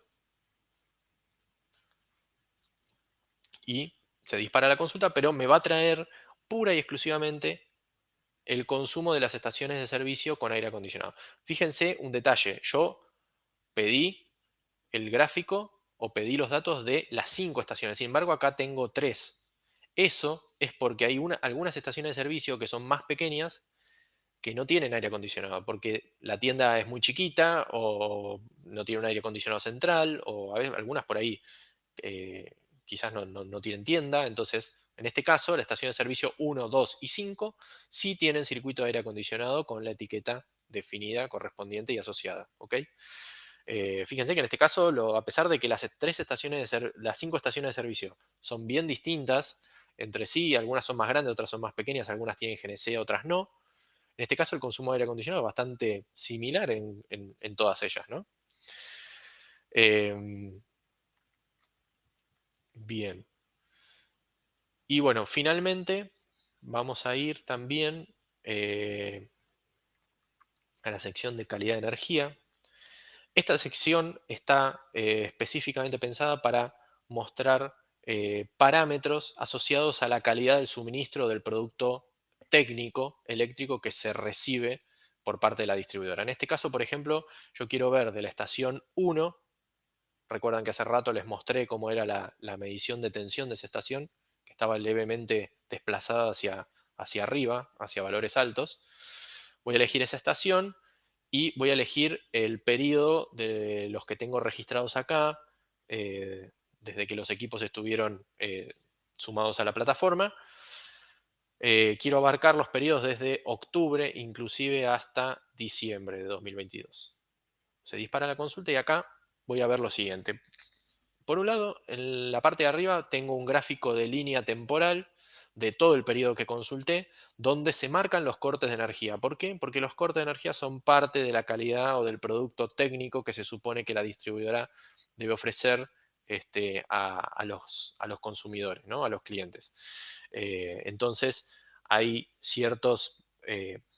Y se dispara la consulta, pero me va a traer pura y exclusivamente el consumo de las estaciones de servicio con aire acondicionado. Fíjense un detalle, yo pedí el gráfico o pedí los datos de las 5 estaciones, sin embargo acá tengo 3. Eso es porque hay algunas estaciones de servicio que son más pequeñas que no tienen aire acondicionado, porque la tienda es muy chiquita o no tiene un aire acondicionado central, o a veces algunas por ahí quizás no tienen tienda. Entonces, en este caso, la estación de servicio 1, 2 y 5 sí tienen circuito de aire acondicionado con la etiqueta definida, correspondiente y asociada. ¿Ok? Fíjense que en este caso, a pesar de que las 5 estaciones de servicio son bien distintas entre sí, algunas son más grandes, otras son más pequeñas, algunas tienen GNC, otras no. En este caso, el consumo de aire acondicionado es bastante similar en todas ellas, ¿no? Em, bien. Y bueno, finalmente vamos a ir también eh, a la sección de calidad de energía. Esta sección está específicamente pensada para mostrar parámetros asociados a la calidad del suministro del producto técnico eléctrico que se recibe por parte de la distribuidora. En este caso, por ejemplo, yo quiero ver de la estación 1. Recuerdan que hace rato les mostré cómo era la medición de tensión de esa estación, que estaba levemente desplazada hacia arriba, hacia valores altos. Voy a elegir esa estación y voy a elegir el periodo de los que tengo registrados acá, desde que los equipos estuvieron sumados a la plataforma. Quiero abarcar los periodos desde octubre inclusive hasta diciembre de 2022. Se dispara la consulta y acá voy a ver lo siguiente. Por un lado, en la parte de arriba tengo un gráfico de línea temporal de todo el periodo que consulté, donde se marcan los cortes de energía. ¿Por qué? Porque los cortes de energía son parte de la calidad o del producto técnico que se supone que la distribuidora debe ofrecer a los consumidores, ¿no? A los clientes. Entonces, hay ciertos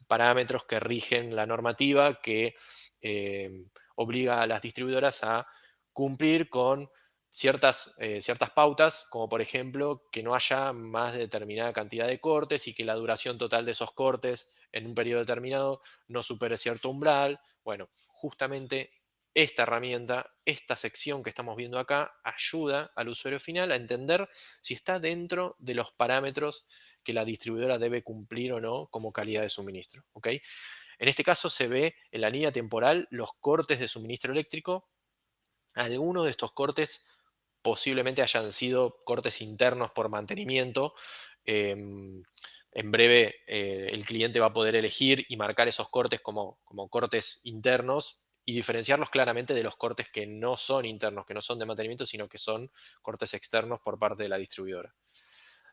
parámetros que rigen la normativa que obliga a las distribuidoras a cumplir con ciertas pautas, como por ejemplo que no haya más de determinada cantidad de cortes y que la duración total de esos cortes en un periodo determinado no supere cierto umbral. Bueno, justamente esta herramienta, esta sección que estamos viendo acá, ayuda al usuario final a entender si está dentro de los parámetros que la distribuidora debe cumplir o no como calidad de suministro. ¿Ok? En este caso se ve en la línea temporal los cortes de suministro eléctrico. Algunos de estos cortes posiblemente hayan sido cortes internos por mantenimiento. En breve el cliente va a poder elegir y marcar esos cortes como cortes internos y diferenciarlos claramente de los cortes que no son internos, que no son de mantenimiento, sino que son cortes externos por parte de la distribuidora.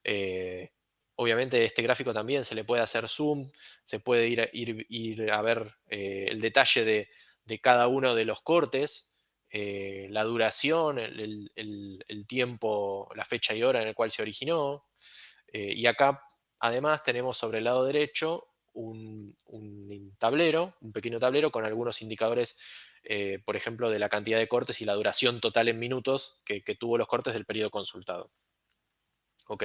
Eh, Obviamente este gráfico también se le puede hacer zoom, se puede ir a ver el detalle de cada uno de los cortes, la duración, el tiempo, la fecha y hora en el cual se originó. Y acá además tenemos sobre el lado derecho un tablero, un pequeño tablero con algunos indicadores, por ejemplo, de la cantidad de cortes y la duración total en minutos que tuvo los cortes del periodo consultado. ¿Ok?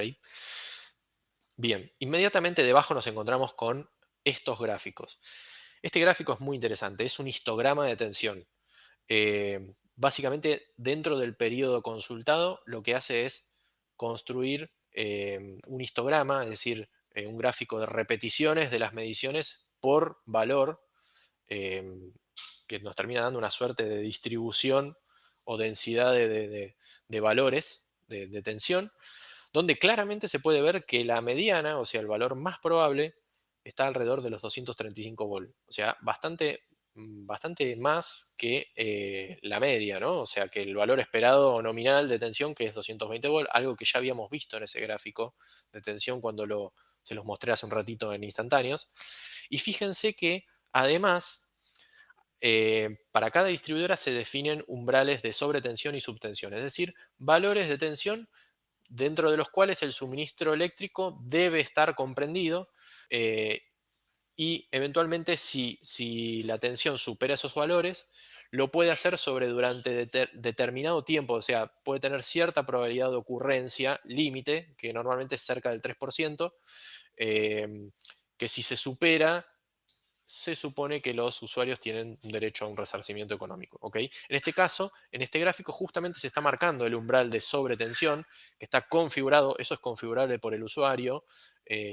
Bien, inmediatamente debajo nos encontramos con estos gráficos. Este gráfico es muy interesante, es un histograma de tensión. Básicamente, dentro del periodo consultado, lo que hace es construir un histograma, es decir, un gráfico de repeticiones de las mediciones por valor, em, que nos termina dando una suerte de distribución o densidad de valores de tensión, donde claramente se puede ver que la mediana, o sea, el valor más probable, está alrededor de los 235 volt. O sea, bastante más que la media, ¿no? O sea, que el valor esperado o nominal de tensión, que es 220 volt, algo que ya habíamos visto en ese gráfico de tensión cuando se los mostré hace un ratito en instantáneos. Y fíjense que además, para cada distribuidora se definen umbrales de sobretensión y subtensión, es decir, valores de tensión dentro de los cuales el suministro eléctrico debe estar comprendido, eh, y eventualmente si la tensión supera esos valores, lo puede hacer sobre durante determinado tiempo, o sea, puede tener cierta probabilidad de ocurrencia límite, que normalmente es cerca del 3%, em, que si se supera, se supone que los usuarios tienen derecho a un resarcimiento económico. ¿Ok? En este caso, en este gráfico justamente se está marcando el umbral de sobretensión que está configurado, eso es configurable por el usuario,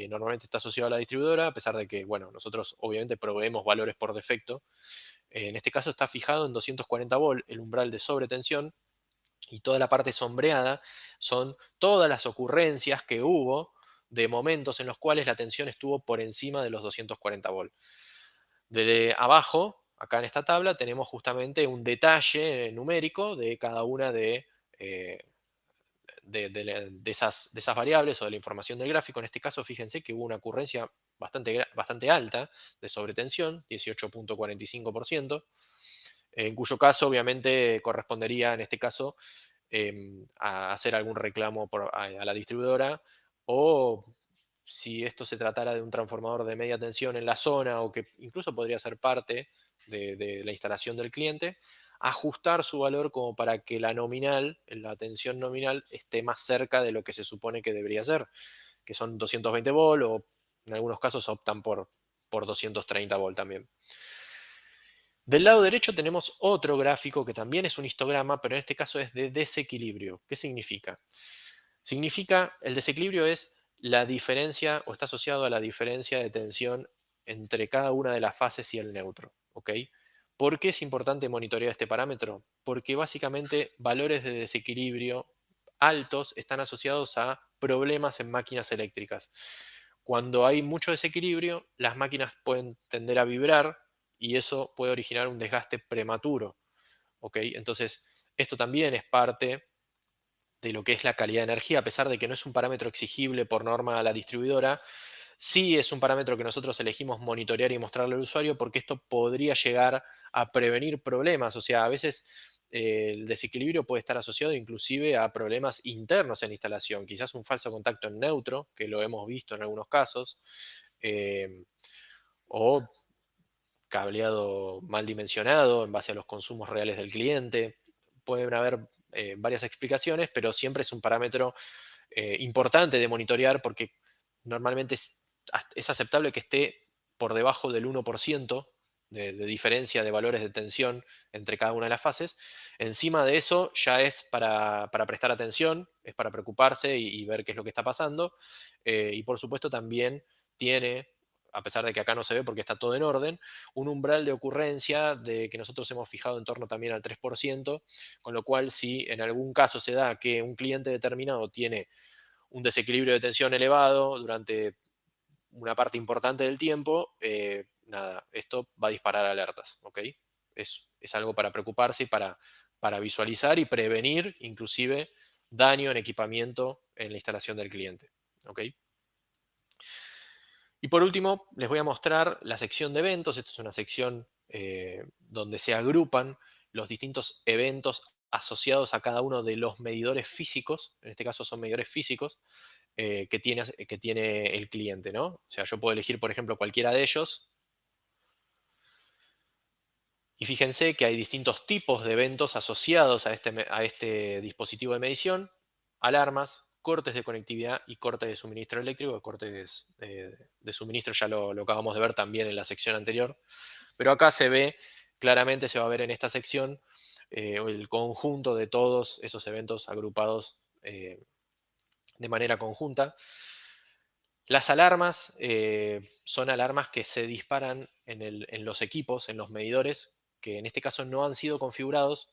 normalmente está asociado a la distribuidora, a pesar de que, bueno, nosotros obviamente proveemos valores por defecto. En este caso está fijado en 240 volt el umbral de sobretensión, y toda la parte sombreada son todas las ocurrencias que hubo de momentos en los cuales la tensión estuvo por encima de los 240 volt. De abajo, acá en esta tabla, tenemos justamente un detalle numérico de cada una eh, de esas variables o de la información del gráfico. En este caso, fíjense que hubo una ocurrencia bastante alta de sobretensión, 18.45%, en cuyo caso obviamente correspondería en este caso a hacer algún reclamo a la distribuidora, o si esto se tratara de un transformador de media tensión en la zona o que incluso podría ser parte de la instalación del cliente, ajustar su valor como para que la nominal, la tensión nominal, esté más cerca de lo que se supone que debería ser, que son 220 volt, o en algunos casos optan por 230 volt también. Del lado derecho tenemos otro gráfico que también es un histograma, pero en este caso es de desequilibrio. ¿Qué significa? Significa, el desequilibrio es la diferencia o está asociado a la diferencia de tensión entre cada una de las fases y el neutro. ¿Ok? ¿Por qué es importante monitorear este parámetro? Porque básicamente valores de desequilibrio altos están asociados a problemas en máquinas eléctricas. Cuando hay mucho desequilibrio, las máquinas pueden tender a vibrar y eso puede originar un desgaste prematuro. ¿Ok? Entonces, esto también es parte de lo que es la calidad de energía, a pesar de que no es un parámetro exigible por norma a la distribuidora, sí es un parámetro que nosotros elegimos monitorear y mostrarle al usuario, porque esto podría llegar a prevenir problemas. O sea, a veces el desequilibrio puede estar asociado inclusive a problemas internos en la instalación, quizás un falso contacto en neutro, que lo hemos visto en algunos casos, eh, o cableado mal dimensionado en base a los consumos reales del cliente. Pueden haber varias explicaciones, pero siempre es un parámetro importante de monitorear, porque normalmente es aceptable que esté por debajo del 1% de diferencia de valores de tensión entre cada una de las fases. Encima de eso ya es para prestar atención, es para preocuparse y ver qué es lo que está pasando. Y por supuesto también tiene, a pesar de que acá no se ve porque está todo en orden, un umbral de ocurrencia de que nosotros hemos fijado en torno también al 3%, con lo cual si en algún caso se da que un cliente determinado tiene un desequilibrio de tensión elevado durante una parte importante del tiempo, nada, esto va a disparar alertas, ¿ok? Es algo para preocuparse y para visualizar y prevenir inclusive daño en equipamiento en la instalación del cliente, ¿ok? Y por último, les voy a mostrar la sección de eventos. Esta es una sección donde se agrupan los distintos eventos asociados a cada uno de los medidores físicos. En este caso son medidores físicos que tiene el cliente, ¿no? O sea, yo puedo elegir, por ejemplo, cualquiera de ellos. Y fíjense que hay distintos tipos de eventos asociados a este dispositivo de medición: alarmas, cortes de conectividad y cortes de suministro eléctrico. Cortes de suministro ya lo acabamos de ver también en la sección anterior, pero acá se ve claramente, se va a ver en esta sección el conjunto de todos esos eventos agrupados de manera conjunta. Las alarmas son alarmas que se disparan en los equipos, en los medidores, que en este caso no han sido configurados,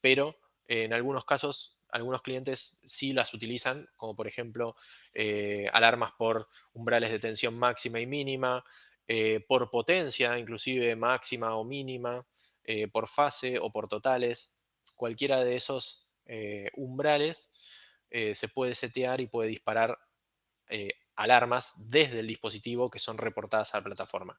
pero en algunos casos, algunos clientes sí las utilizan, como por ejemplo alarmas por umbrales de tensión máxima y mínima, por potencia, inclusive máxima o mínima, por fase o por totales. Cualquiera de esos umbrales se puede setear y puede disparar alarmas desde el dispositivo que son reportadas a la plataforma.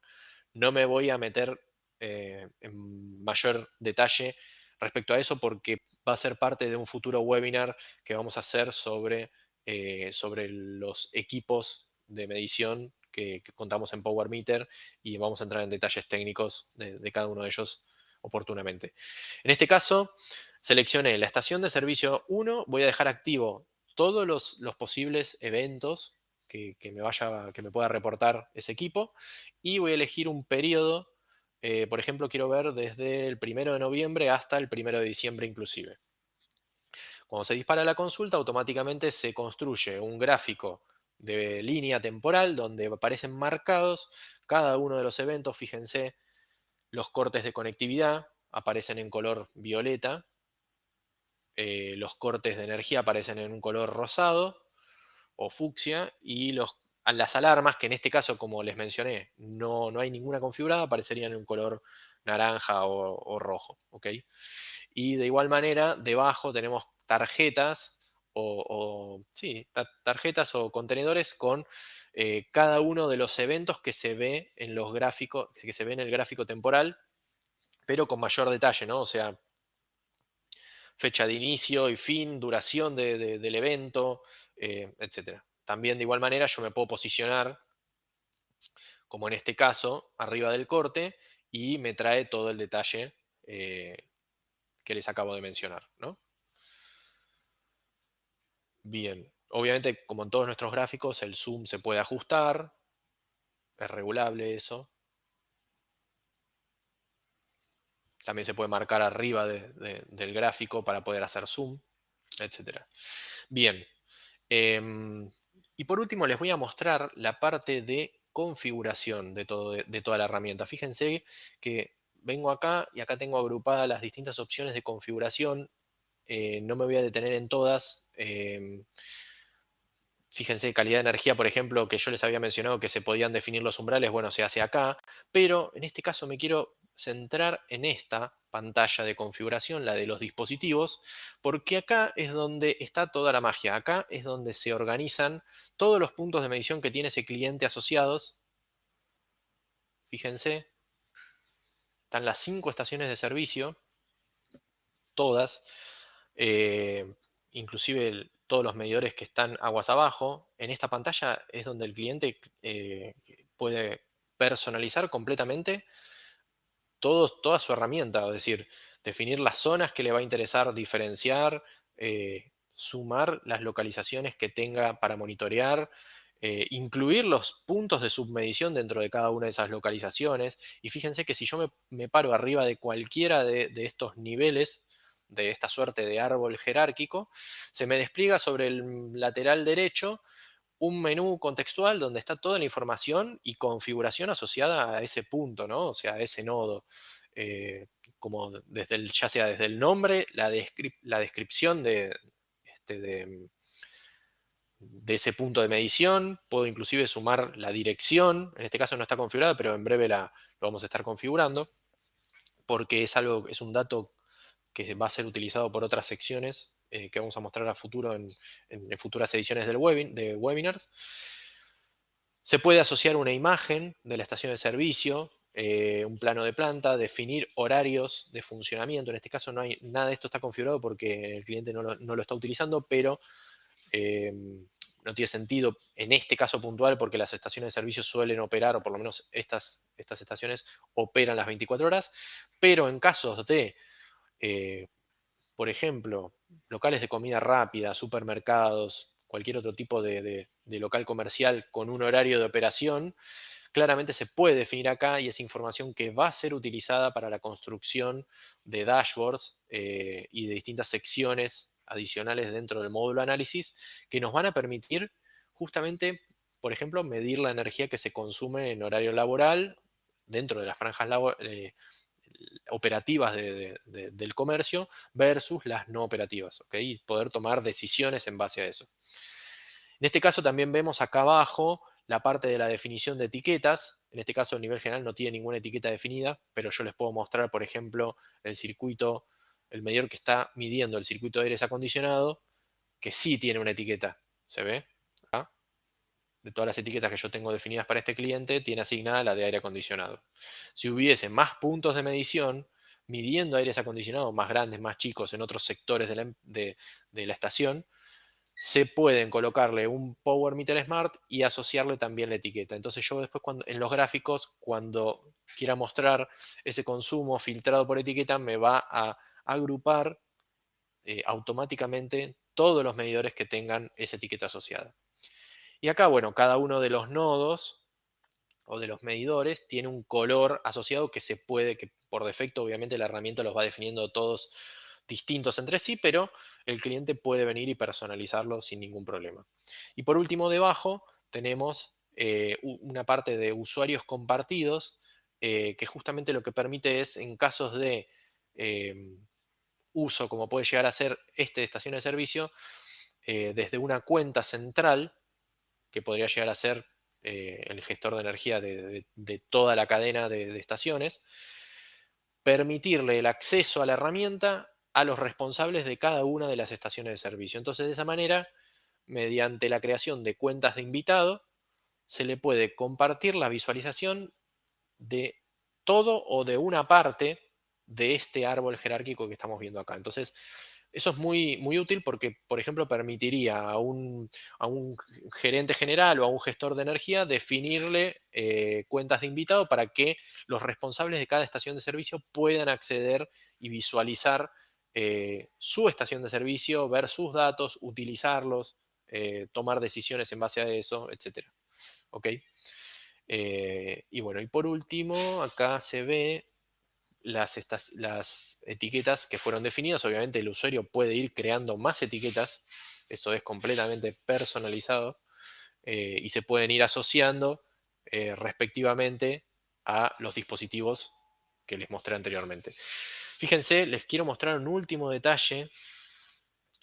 No me voy a meter en mayor detalle respecto a eso porque va a ser parte de un futuro webinar que vamos a hacer sobre los equipos de medición que contamos en Power Meter, y vamos a entrar en detalles técnicos de cada uno de ellos oportunamente. En este caso, seleccioné la estación de servicio 1, voy a dejar activo todos los posibles eventos que me pueda reportar ese equipo, y voy a elegir un periodo. Por ejemplo, quiero ver desde el 1 de noviembre hasta el 1 de diciembre inclusive. Cuando se dispara la consulta, automáticamente se construye un gráfico de línea temporal donde aparecen marcados cada uno de los eventos. Fíjense, los cortes de conectividad aparecen en color violeta, los cortes de energía aparecen en un color rosado o fucsia, y las alarmas, que en este caso, como les mencioné, no hay ninguna configurada, aparecerían en un color naranja o rojo. ¿Ok? Y de igual manera, debajo tenemos tarjetas sí, tarjetas o contenedores con cada uno de los eventos que se ve en los gráficos, que se ve en el gráfico temporal, pero con mayor detalle, ¿no? O sea, fecha de inicio y fin, duración del evento, etcétera. También de igual manera yo me puedo posicionar, como en este caso, arriba del corte, y me trae todo el detalle eh, que les acabo de mencionar, ¿no? Bien, obviamente como en todos nuestros gráficos el zoom se puede ajustar, es regulable eso. También se puede marcar arriba del gráfico para poder hacer zoom, etcétera. Bien, em, y por último les voy a mostrar la parte de configuración de toda la herramienta. Fíjense que vengo acá y acá tengo agrupadas las distintas opciones de configuración. No me voy a detener en todas. Fíjense, calidad de energía, por ejemplo, que yo les había mencionado que se podían definir los umbrales, bueno, se hace acá, pero en este caso me quiero centrar en esta pantalla de configuración, la de los dispositivos, porque acá es donde está toda la magia. Acá es donde se organizan todos los puntos de medición que tiene ese cliente asociados. Fíjense, están las 5 estaciones de servicio, todas, eh, inclusive todos los medidores que están aguas abajo. En esta pantalla es donde el cliente puede personalizar completamente toda su herramienta, es decir, definir las zonas que le va a interesar diferenciar, sumar las localizaciones que tenga para monitorear, incluir los puntos de submedición dentro de cada una de esas localizaciones. Y fíjense que si yo me paro arriba de cualquiera de estos niveles, de esta suerte de árbol jerárquico, se me despliega sobre el lateral derecho un menú contextual donde está toda la información y configuración asociada a ese punto, ¿no? O sea, a ese nodo. Eh, Como ya sea desde el nombre, la descripción este, de, de ese punto de medición. Puedo inclusive sumar la dirección. En este caso no está configurada, pero en breve lo vamos a estar configurando, porque es un dato que va a ser utilizado por otras secciones que vamos a mostrar a futuro en futuras ediciones de webinars. Se puede asociar una imagen de la estación de servicio, un plano de planta, definir horarios de funcionamiento. En este caso nada de esto está configurado porque el cliente no lo está utilizando, pero no tiene sentido en este caso puntual porque las estaciones de servicio suelen operar, o por lo menos estas estaciones operan las 24 horas, pero en casos de, eh, por ejemplo, locales de comida rápida, supermercados, cualquier otro tipo de local comercial con un horario de operación, claramente se puede definir acá y es información que va a ser utilizada para la construcción de dashboards y de distintas secciones adicionales dentro del módulo análisis que nos van a permitir justamente, por ejemplo, medir la energía que se consume en horario laboral dentro de las franjas operativas del comercio versus las no operativas, ¿ok? Y poder tomar decisiones en base a eso. En este caso también vemos acá abajo la parte de la definición de etiquetas. En este caso, a nivel general no tiene ninguna etiqueta definida, pero yo les puedo mostrar, por ejemplo, el circuito, el medidor que está midiendo el circuito de aires acondicionado, que sí tiene una etiqueta. ¿Se ve? Acá. De todas las etiquetas que yo tengo definidas para este cliente, tiene asignada la de aire acondicionado. Si hubiese más puntos de medición, midiendo aires acondicionados más grandes, más chicos en otros sectores de la estación, se pueden colocarle un Power Meter Smart y asociarle también la etiqueta. Entonces yo después en los gráficos, cuando quiera mostrar ese consumo filtrado por etiqueta, me va a agrupar automáticamente todos los medidores que tengan esa etiqueta asociada. Y acá, bueno, cada uno de los nodos o de los medidores tiene un color asociado que por defecto obviamente la herramienta los va definiendo todos distintos entre sí, pero el cliente puede venir y personalizarlo sin ningún problema. Y por último, debajo tenemos una parte de usuarios compartidos, que justamente lo que permite es en casos de eh, uso, como puede llegar a ser este de estación de servicio, desde una cuenta central, que podría llegar a ser el gestor de energía de toda la cadena de estaciones, permitirle el acceso a la herramienta a los responsables de cada una de las estaciones de servicio. Entonces, de esa manera, mediante la creación de cuentas de invitado, se le puede compartir la visualización de todo o de una parte de este árbol jerárquico que estamos viendo acá. Entonces, eso es muy, muy útil porque, por ejemplo, permitiría a un gerente general o a un gestor de energía definirle cuentas de invitado para que los responsables de cada estación de servicio puedan acceder y visualizar su estación de servicio, ver sus datos, utilizarlos, tomar decisiones en base a eso, etcétera. ¿Ok? Y bueno, y por último, acá se ve las etiquetas que fueron definidas. Obviamente el usuario puede ir creando más etiquetas, eso es completamente personalizado, y se pueden ir asociando respectivamente a los dispositivos que les mostré anteriormente. Fíjense, les quiero mostrar un último detalle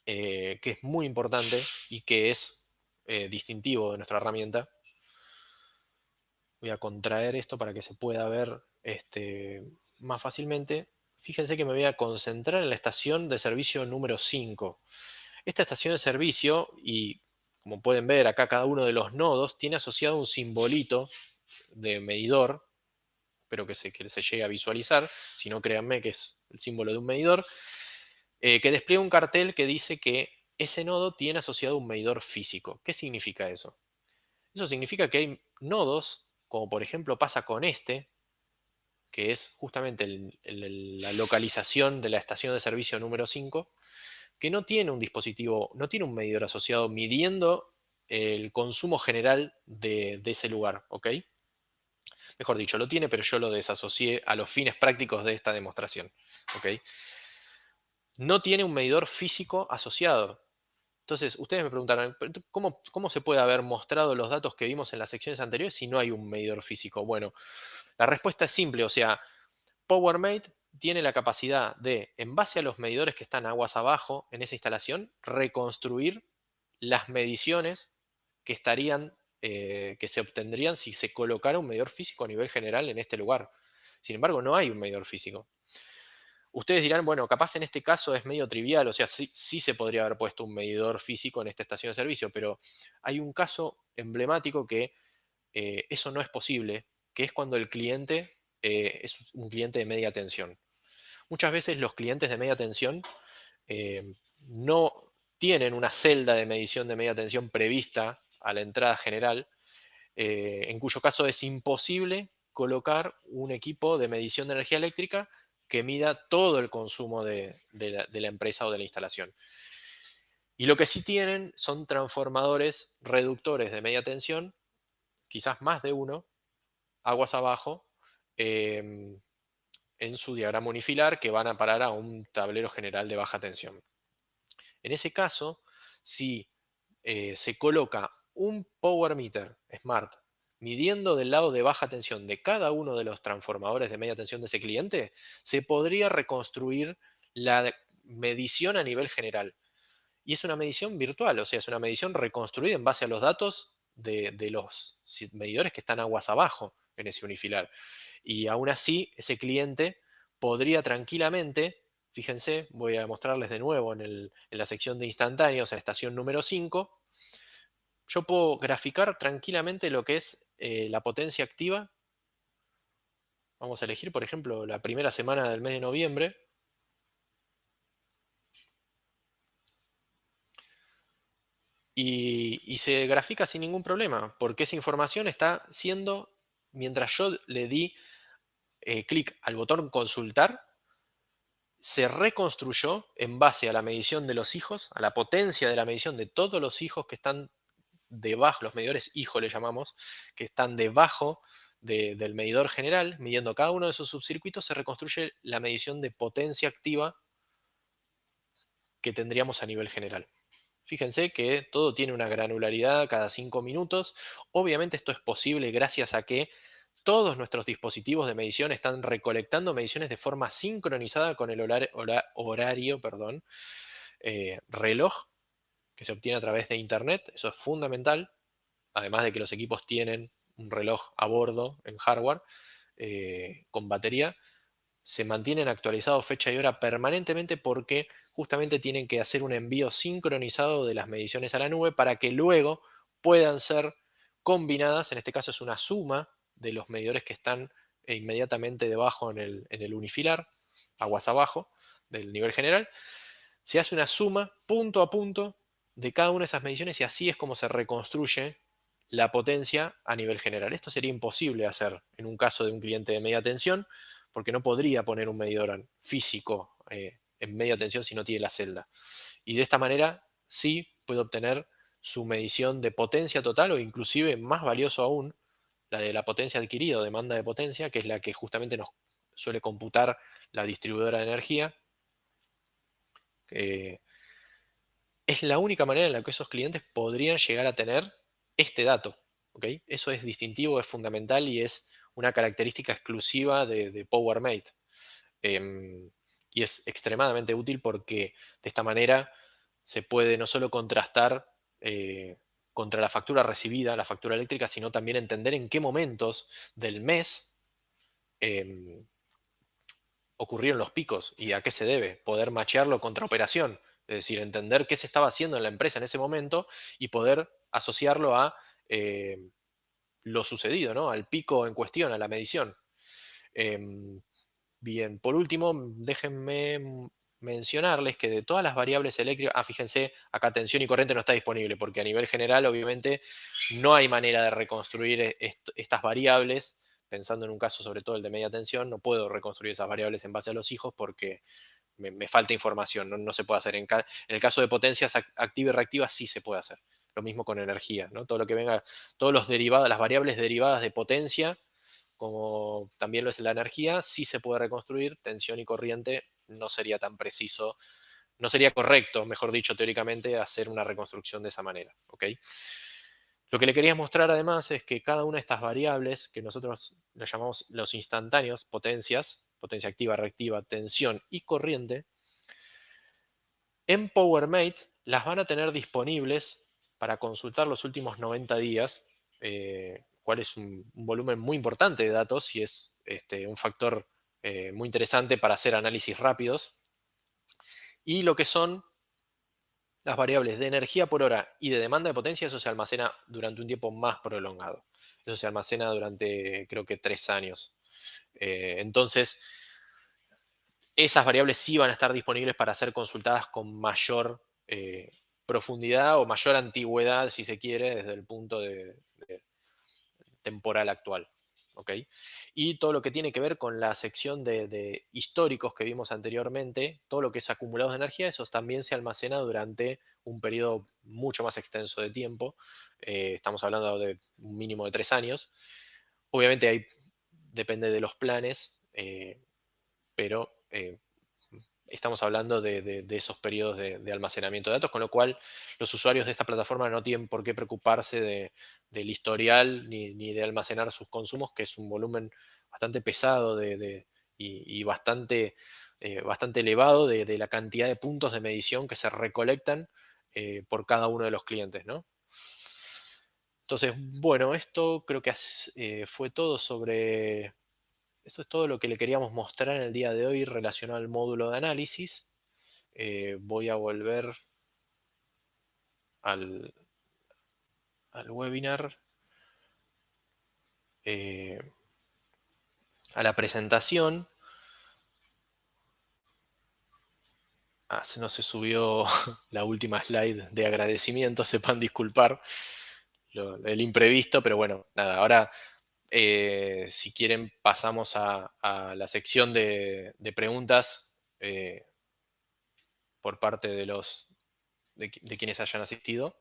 que es muy importante y que es distintivo de nuestra herramienta. Voy a contraer esto para que se pueda ver más fácilmente. Fíjense que me voy a concentrar en la estación de servicio número 5. Esta estación de servicio, y como pueden ver acá cada uno de los nodos, tiene asociado un simbolito de medidor, espero que se llegue a visualizar, si no créanme que es el símbolo de un medidor, que despliega un cartel que dice que ese nodo tiene asociado un medidor físico. ¿Qué significa eso? Eso significa que hay nodos, como por ejemplo pasa con este, que es justamente la localización de la estación de servicio número 5, que no tiene un dispositivo, no tiene un medidor asociado midiendo el consumo general de ese lugar, ¿ok? Mejor dicho, lo tiene, pero yo lo desasocié a los fines prácticos de esta demostración, ¿ok? No tiene un medidor físico asociado. Entonces, ustedes me preguntaron, "¿Pero cómo se puede haber mostrado los datos que vimos en las secciones anteriores si no hay un medidor físico?" Bueno, la respuesta es simple, o sea, PowerMate tiene la capacidad de, en base a los medidores que están aguas abajo en esa instalación, reconstruir las mediciones que se obtendrían si se colocara un medidor físico a nivel general en este lugar. Sin embargo, no hay un medidor físico. Ustedes dirán, bueno, capaz en este caso es medio trivial, o sea, sí se podría haber puesto un medidor físico en esta estación de servicio, pero hay un caso emblemático que eso no es posible, que es cuando el cliente es un cliente de media tensión. Muchas veces los clientes de media tensión no tienen una celda de medición de media tensión prevista a la entrada general, en cuyo caso es imposible colocar un equipo de medición de energía eléctrica que mida todo el consumo de la empresa o de la instalación. Y lo que sí tienen son transformadores reductores de media tensión, quizás más de uno, aguas abajo, em, en su diagrama unifilar, que van a parar a un tablero general de baja tensión. En ese caso, si se coloca un power meter smart midiendo del lado de baja tensión de cada uno de los transformadores de media tensión de ese cliente, se podría reconstruir la medición a nivel general. Y es una medición virtual, o sea, es una medición reconstruida en base a los datos de los medidores que están aguas abajo en ese unifilar. Y aún así, ese cliente podría tranquilamente, fíjense, voy a mostrarles de nuevo en la sección de instantáneos, en la estación número 5, yo puedo graficar tranquilamente lo que es la potencia activa. Vamos a elegir, por ejemplo, la primera semana del mes de noviembre. Y se grafica sin ningún problema, porque esa información está siendo, mientras yo le di clic al botón consultar, se reconstruyó en base a la medición de los hijos, a la potencia de la medición de todos los hijos que están debajo, los medidores hijo le llamamos, que están debajo del medidor general, midiendo cada uno de esos subcircuitos, se reconstruye la medición de potencia activa que tendríamos a nivel general. Fíjense que todo tiene una granularidad cada 5 minutos. Obviamente esto es posible gracias a que todos nuestros dispositivos de medición están recolectando mediciones de forma sincronizada con el horario, perdón, reloj que se obtiene a través de Internet. Eso es fundamental, además de que los equipos tienen un reloj a bordo en hardware con batería. Se mantienen actualizados fecha y hora permanentemente porque justamente tienen que hacer un envío sincronizado de las mediciones a la nube para que luego puedan ser combinadas. En este caso es una suma de los medidores que están inmediatamente debajo en el unifilar, aguas abajo del nivel general. Se hace una suma punto a punto de cada una de esas mediciones y así es como se reconstruye la potencia a nivel general. Esto sería imposible hacer en un caso de un cliente de media tensión, porque no podría poner un medidor físico en media tensión si no tiene la celda. Y de esta manera sí puede obtener su medición de potencia total o inclusive más valioso aún, la de la potencia adquirida o demanda de potencia, que es la que justamente nos suele computar la distribuidora de energía. eh, es la única manera en la que esos clientes podrían llegar a tener este dato. ¿Ok? Eso es distintivo, es fundamental y es una característica exclusiva de PowerMate. Y es extremadamente útil porque de esta manera se puede no solo contrastar contra la factura recibida, la factura eléctrica, sino también entender en qué momentos del mes em, ocurrieron los picos y a qué se debe, poder machearlo contra operación, es decir, entender qué se estaba haciendo en la empresa en ese momento y poder asociarlo a lo sucedido, ¿no? Al pico en cuestión, a la medición. Em, Bien, por último, déjenme mencionarles que de todas las variables eléctricas, fíjense, acá tensión y corriente no está disponible, porque a nivel general, obviamente, no hay manera de reconstruir estas variables. Pensando en un caso, sobre todo el de media tensión, no puedo reconstruir esas variables en base a los hijos porque me falta información, no se puede hacer. En el caso de potencias activa y reactiva sí se puede hacer. Lo mismo con energía, ¿no? Todo lo que venga, todos los derivados, las variables derivadas de potencia como también lo es la energía, sí se puede reconstruir, tensión y corriente no sería tan preciso, no sería correcto, mejor dicho, teóricamente, hacer una reconstrucción de esa manera. ¿Ok? Lo que le quería mostrar además es que cada una de estas variables, que nosotros le llamamos los instantáneos, potencias, potencia activa, reactiva, tensión y corriente, en PowerMate las van a tener disponibles para consultar los últimos 90 días, cuál es un volumen muy importante de datos y es un factor muy interesante para hacer análisis rápidos. Y lo que son Las variables de energía por hora y de demanda de potencia, eso se almacena durante un tiempo más prolongado. Eso se almacena durante, creo que 3 años. Entonces, esas variables sí van a estar disponibles para ser consultadas con mayor profundidad o mayor antigüedad, si se quiere, desde el punto de temporal actual. ¿Ok? Y todo lo que tiene que ver con la sección de históricos que vimos anteriormente, todo lo que es acumulado de energía, eso también se almacena durante un periodo mucho más extenso de tiempo. Estamos hablando de un mínimo de 3 años. Obviamente ahí depende de los planes, pero estamos hablando de esos periodos de almacenamiento de datos, con lo cual los usuarios de esta plataforma no tienen por qué preocuparse del historial ni de almacenar sus consumos, que es un volumen bastante pesado y bastante elevado de la cantidad de puntos de medición que se recolectan por cada uno de los clientes, ¿no? Entonces, bueno, esto creo que fue todo sobre... Esto es todo lo que le queríamos mostrar en el día de hoy relacionado al módulo de análisis. Voy a volver al, al webinar, eh, a la presentación. No se subió la última slide de agradecimiento, sepan disculpar el imprevisto, pero bueno, nada, ahora si quieren pasamos a la sección de preguntas por parte de quienes hayan asistido.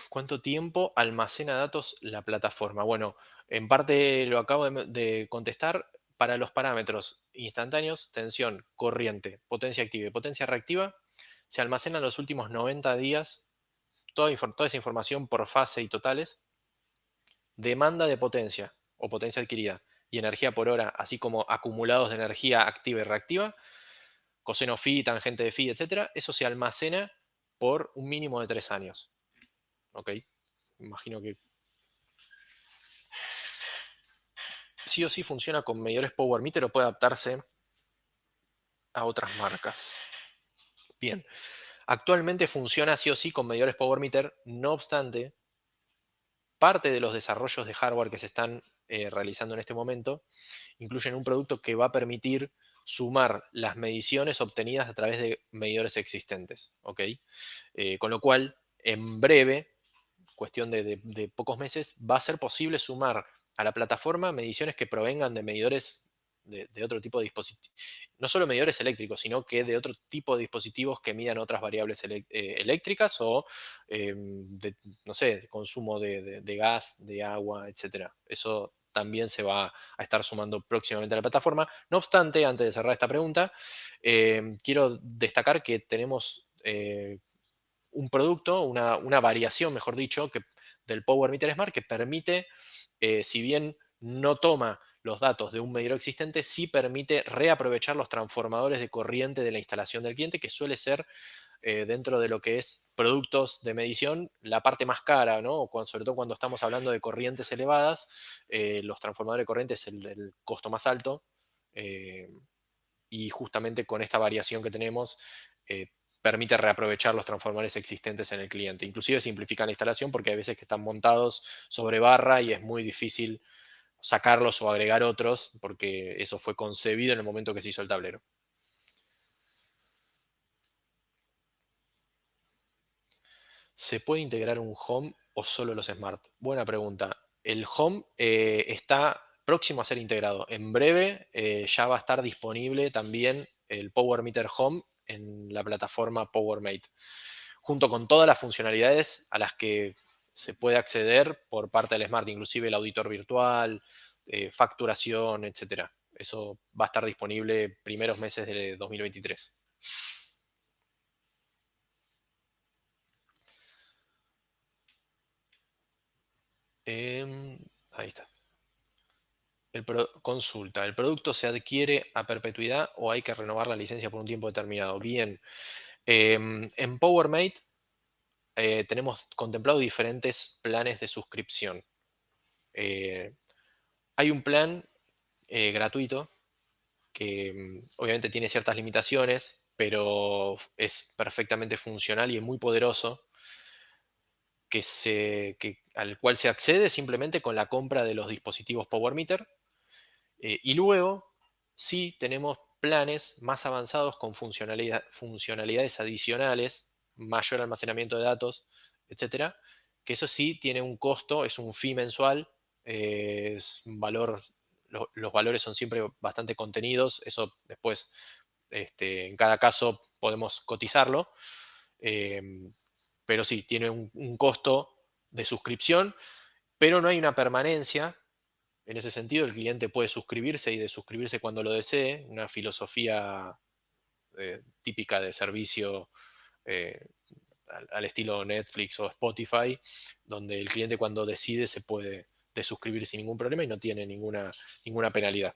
¿Cuánto tiempo almacena datos la plataforma? Bueno, en parte lo acabo de contestar. Para los parámetros instantáneos, tensión, corriente, potencia activa y potencia reactiva, se almacenan los últimos 90 días toda esa información por fase y totales. Demanda de potencia o potencia adquirida y energía por hora, así como acumulados de energía activa y reactiva, coseno phi, tangente de phi, etcétera, eso se almacena por un mínimo de 3 años. ¿Ok? Imagino que sí o sí funciona con medidores Power Meter o puede adaptarse a otras marcas. Bien, actualmente funciona sí o sí con medidores Power Meter, no obstante, parte de los desarrollos de hardware que se están realizando en este momento incluyen un producto que va a permitir sumar las mediciones obtenidas a través de medidores existentes. ¿Ok? Con lo cual, en breve, cuestión de pocos meses, va a ser posible sumar a la plataforma mediciones que provengan de medidores de otro tipo de dispositivos, no solo medidores eléctricos, sino que de otro tipo de dispositivos que midan otras variables eléctricas o, de, no sé, de consumo de gas, de agua, etcétera. Eso también se va a estar sumando próximamente a la plataforma. No obstante, antes de cerrar esta pregunta, quiero destacar que tenemos un producto, una variación, mejor dicho, del Power Meter Smart que permite, si bien no toma los datos de un medidor existente, sí permite reaprovechar los transformadores de corriente de la instalación del cliente, que suele ser dentro de lo que es productos de medición la parte más cara, ¿no? Sobre todo cuando estamos hablando de corrientes elevadas, los transformadores de corriente es el costo más alto. eh, y justamente con esta variación que tenemos eh, permite reaprovechar los transformadores existentes en el cliente. Inclusive simplifica la instalación porque hay veces que están montados sobre barra y es muy difícil sacarlos o agregar otros porque eso fue concebido en el momento que se hizo el tablero. ¿Se puede integrar un home o solo los smart? Buena pregunta. El home está próximo a ser integrado. En breve ya va a estar disponible también el Power Meter Home en la plataforma PowerMate, junto con todas las funcionalidades a las que se puede acceder por parte del Smart, inclusive el auditor virtual, facturación, etcétera. Eso va a estar disponible primeros meses de 2023. Ahí está. Consulta, ¿el producto se adquiere a perpetuidad o hay que renovar la licencia por un tiempo determinado? Bien, en PowerMate tenemos contemplado diferentes planes de suscripción. Eh, Hay un plan gratuito que obviamente tiene ciertas limitaciones, pero es perfectamente funcional y muy poderoso al cual se accede simplemente con la compra de los dispositivos Power Meter. Y luego sí tenemos planes más avanzados con funcionalidades adicionales, mayor almacenamiento de datos, etcétera, que eso sí tiene un costo, es un fee mensual, es un valor, los valores son siempre bastante contenidos, eso después en cada caso podemos cotizarlo, em, pero sí, tiene un costo de suscripción, pero no hay una permanencia. En ese sentido, el cliente puede suscribirse y desuscribirse cuando lo desee, una filosofía típica de servicio eh, al estilo Netflix o Spotify, donde el cliente cuando decide se puede desuscribir sin ningún problema y no tiene ninguna penalidad.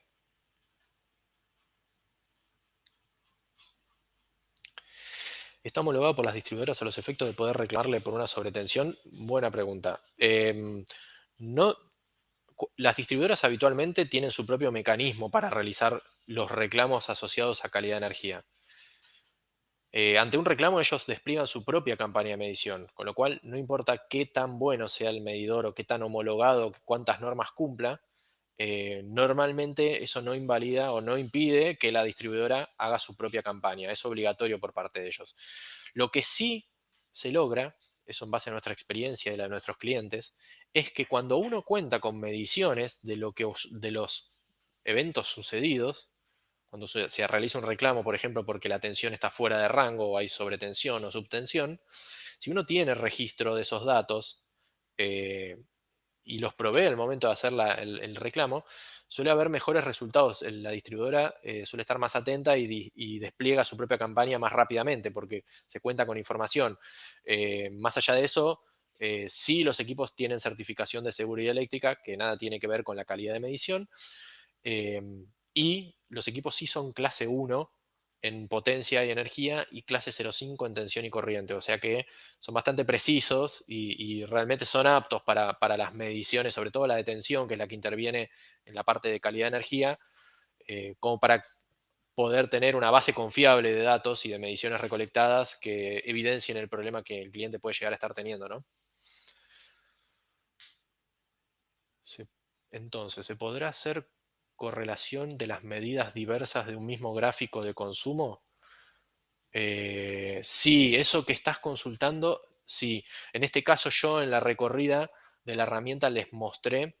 ¿Está homologado por las distribuidoras a los efectos de poder reclamarle por una sobretensión? Buena pregunta. No, las distribuidoras habitualmente tienen su propio mecanismo para realizar los reclamos asociados a calidad de energía. Ante un reclamo ellos despliegan su propia campaña de medición, con lo cual no importa qué tan bueno sea el medidor o qué tan homologado, cuántas normas cumpla, normalmente eso no invalida o no impide que la distribuidora haga su propia campaña. Es obligatorio por parte de ellos. Lo que sí se logra, eso en base a nuestra experiencia y la de nuestros clientes, es que cuando uno cuenta con mediciones de los eventos sucedidos, cuando se realiza un reclamo, por ejemplo, porque la tensión está fuera de rango o hay sobretensión o subtensión, si uno tiene registro de esos datos eh, y los provee al momento de hacer el reclamo, suele haber mejores resultados. La distribuidora suele estar más atenta y despliega su propia campaña más rápidamente porque se cuenta con información. Más allá de eso, sí los equipos tienen certificación de seguridad eléctrica, que nada tiene que ver con la calidad de medición, y los equipos sí son clase 1 en potencia y energía y clase 0,5 en tensión y corriente. O sea que son bastante precisos y realmente son aptos para las mediciones, sobre todo la de tensión, que es la que interviene en la parte de calidad de energía, como para poder tener una base confiable de datos y de mediciones recolectadas que evidencien el problema que el cliente puede llegar a estar teniendo, ¿no? Se- entonces, ¿se podrá hacer correlación de las medidas diversas de un mismo gráfico de consumo? Sí, eso que estás consultando, sí. En este caso yo en la recorrida de la herramienta les mostré,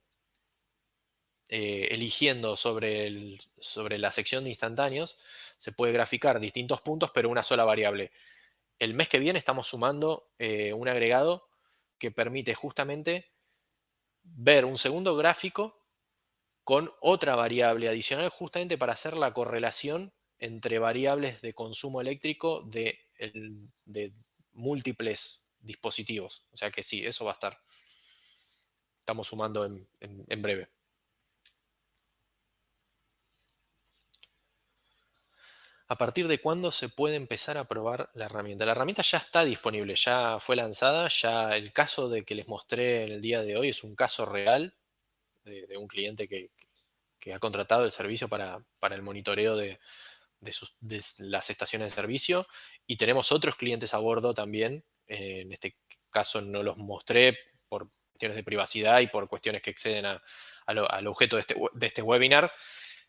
eligiendo sobre la sección de instantáneos, se puede graficar distintos puntos, pero una sola variable. El mes que viene estamos sumando un agregado que permite justamente ver un segundo gráfico con otra variable adicional justamente para hacer la correlación entre variables de consumo eléctrico de múltiples dispositivos. O sea que sí, eso va a estar. Estamos sumando en breve. ¿A partir de cuándo se puede empezar a probar la herramienta? La herramienta ya está disponible, ya fue lanzada, ya el caso de que les mostré en el día de hoy es un caso real de un cliente que ha contratado el servicio para el monitoreo de las estaciones de servicio y tenemos otros clientes a bordo también. En este caso no los mostré por cuestiones de privacidad y por cuestiones que exceden al objeto de este webinar.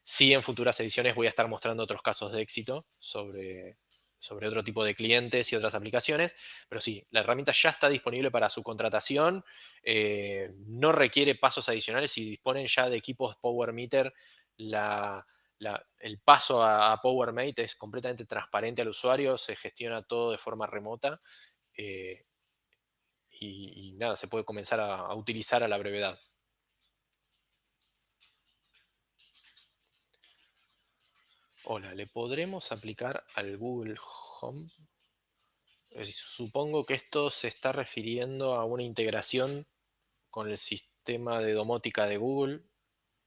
Sí, en futuras ediciones voy a estar mostrando otros casos de éxito sobre otro tipo de clientes y otras aplicaciones, pero sí, la herramienta ya está disponible para su contratación, no requiere pasos adicionales. Si disponen ya de equipos Power Meter, el paso a PowerMate es completamente transparente al usuario, se gestiona todo de forma remota, eh, y nada, se puede comenzar a utilizar a la brevedad. Hola, ¿le podremos aplicar al Google Home? Supongo que esto se está refiriendo a una integración con el sistema de domótica de Google,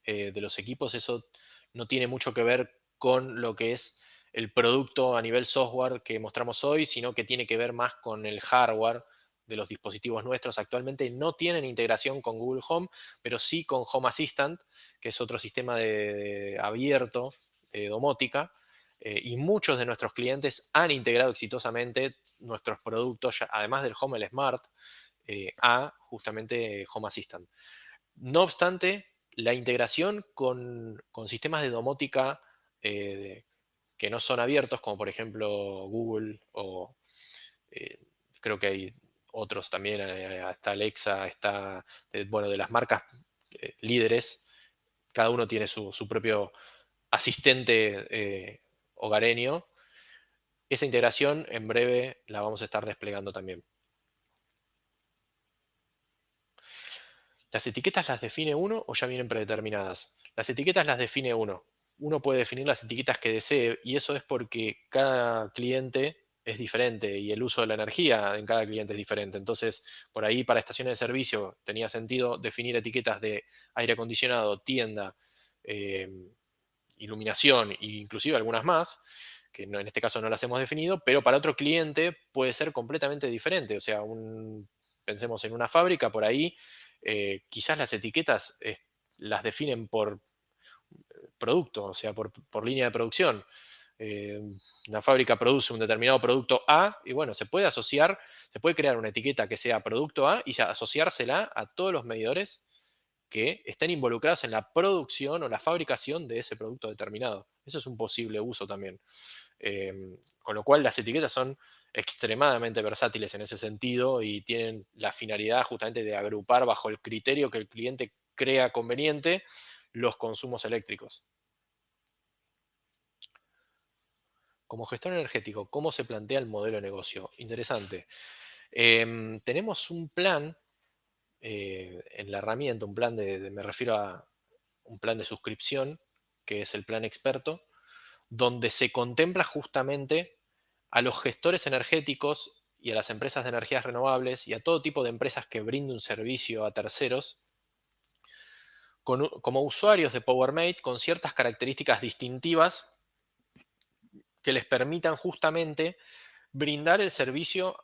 de los equipos. Eso no tiene mucho que ver con lo que es el producto a nivel software que mostramos hoy, sino que tiene que ver más con el hardware de los dispositivos nuestros. Actualmente no tienen integración con Google Home, pero sí con Home Assistant, que es otro sistema abierto de domótica. Y muchos de nuestros clientes han integrado exitosamente nuestros productos, además del Home Smart, a justamente Home Assistant. No obstante, la integración con sistemas de domótica eh, que no son abiertos, como por ejemplo Google o eh, creo que hay otros también, está Alexa, está, bueno, de las marcas líderes, cada uno tiene su propio asistente hogareño. Esa integración en breve la vamos a estar desplegando también. ¿Las etiquetas las define uno o ya vienen predeterminadas? Las etiquetas las define uno. Uno puede definir las etiquetas que desee y eso es porque cada cliente es diferente y el uso de la energía en cada cliente es diferente. Entonces, por ahí para estaciones de servicio tenía sentido definir etiquetas de aire acondicionado, tienda, eh, iluminación e inclusive algunas más, que en este caso no las hemos definido, pero para otro cliente puede ser completamente diferente. O sea, pensemos en una fábrica, por ahí quizás las etiquetas las definen por producto, o sea, por línea de producción. Eh, una fábrica produce un determinado producto A y bueno, se puede crear una etiqueta que sea producto A y asociársela a todos los medidores que estén involucrados en la producción o la fabricación de ese producto determinado. Eso es un posible uso también. Con lo cual las etiquetas son extremadamente versátiles en ese sentido y tienen la finalidad justamente de agrupar bajo el criterio que el cliente crea conveniente los consumos eléctricos. Como gestor energético, ¿cómo se plantea el modelo de negocio? Interesante. Tenemos un plan en la herramienta, un plan me refiero a un plan de suscripción, que es el plan experto, donde se contempla justamente a los gestores energéticos y a las empresas de energías renovables y a todo tipo de empresas que brinden un servicio a terceros como usuarios de PowerMate con ciertas características distintivas que les permitan justamente brindar el servicio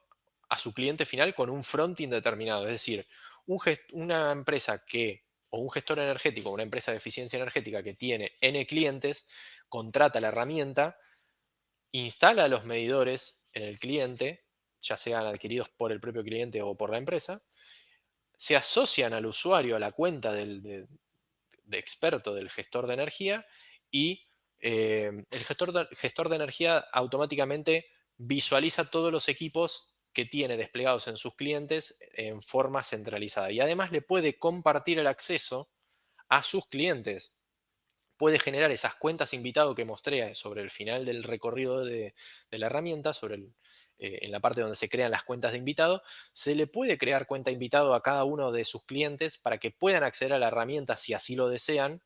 a su cliente final con un fronting determinado. Es decir, una empresa o un gestor energético, una empresa de eficiencia energética que tiene N clientes, contrata la herramienta, instala los medidores en el cliente, ya sean adquiridos por el propio cliente o por la empresa, se asocian al usuario a la cuenta de experto del gestor de energía y el gestor de energía automáticamente visualiza todos los equipos que tiene desplegados en sus clientes en forma centralizada y además le puede compartir el acceso a sus clientes. Puede generar esas cuentas invitado que mostré sobre el final del recorrido de la herramienta, en la parte donde se crean las cuentas de invitado, se le puede crear cuenta invitado a cada uno de sus clientes para que puedan acceder a la herramienta si así lo desean,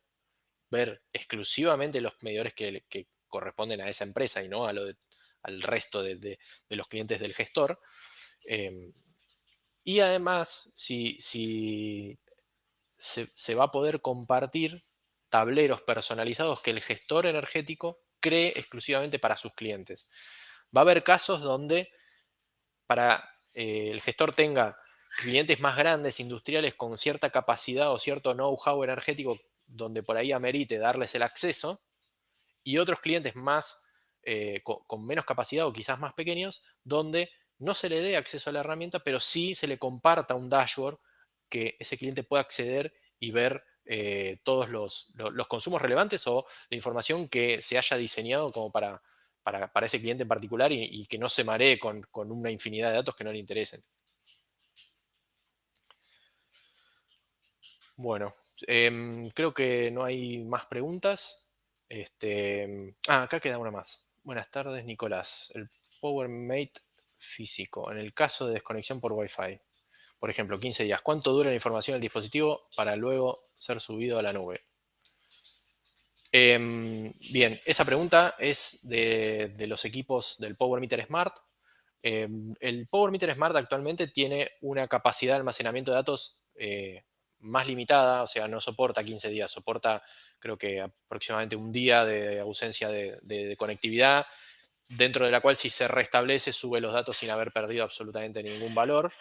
ver exclusivamente los medidores que corresponden a esa empresa y no al resto de los clientes del gestor. Em, y además, si se va a poder compartir tableros personalizados que el gestor energético cree exclusivamente para sus clientes. Va a haber casos donde para el gestor tenga clientes más grandes, industriales, con cierta capacidad o cierto know-how energético, donde por ahí amerite darles el acceso, y otros clientes más con menos capacidad o quizás más pequeños, donde no se le dé acceso a la herramienta, pero sí se le comparta un dashboard que ese cliente pueda acceder y ver todos los consumos relevantes o la información que se haya diseñado como para ese cliente en particular y que no se maree con una infinidad de datos que no le interesen. Bueno, creo que no hay más preguntas. Acá queda una más. Buenas tardes, Nicolás. El PowerMate físico, en el caso de desconexión por Wi-Fi, por ejemplo, 15 días, ¿cuánto dura la información del dispositivo para luego ser subido a la nube? Bien, esa pregunta es de los equipos del Power Meter Smart. El Power Meter Smart actualmente tiene una capacidad de almacenamiento de datos más limitada, o sea, no soporta 15 días, soporta creo que aproximadamente un día de ausencia de conectividad, dentro de la cual si se restablece sube los datos sin haber perdido absolutamente ningún valor.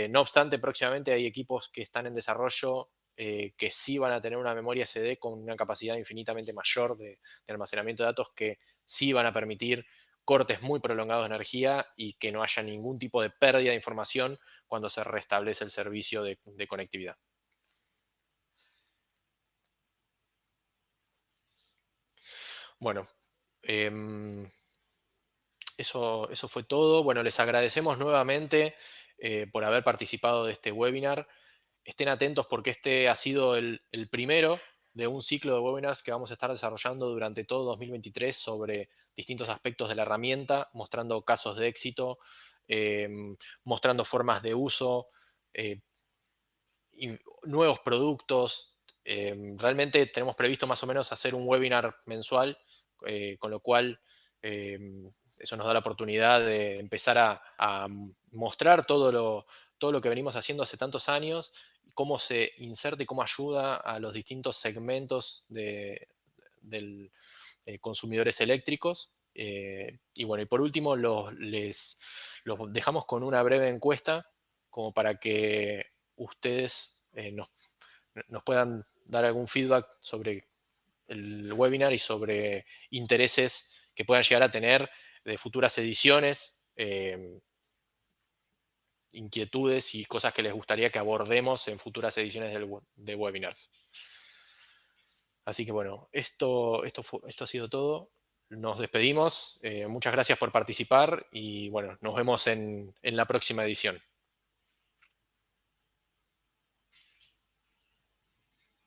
No obstante, próximamente hay equipos que están en desarrollo que sí van a tener una memoria SD con una capacidad infinitamente mayor de almacenamiento de datos que sí van a permitir cortes muy prolongados de energía y que no haya ningún tipo de pérdida de información cuando se restablece el servicio de conectividad. Bueno, em, eso fue todo. Bueno, les agradecemos nuevamente por haber participado de este webinar. Estén atentos porque este ha sido el primero de un ciclo de webinars que vamos a estar desarrollando durante todo 2023 sobre distintos aspectos de la herramienta, mostrando casos de éxito, mostrando formas de uso, eh, nuevos productos. Realmente tenemos previsto más o menos hacer un webinar mensual, con lo cual eso nos da la oportunidad de empezar a mostrar todo lo que venimos haciendo hace tantos años, cómo se inserta y cómo ayuda a los distintos segmentos del consumidores eléctricos. Y bueno, y por último, los dejamos con una breve encuesta como para que ustedes nos puedan dar algún feedback sobre el webinar y sobre intereses que puedan llegar a tener de futuras ediciones, inquietudes y cosas que les gustaría que abordemos en futuras ediciones de webinars. Así que bueno, esto ha sido todo. Nos despedimos. Muchas gracias por participar y bueno, nos vemos en la próxima edición.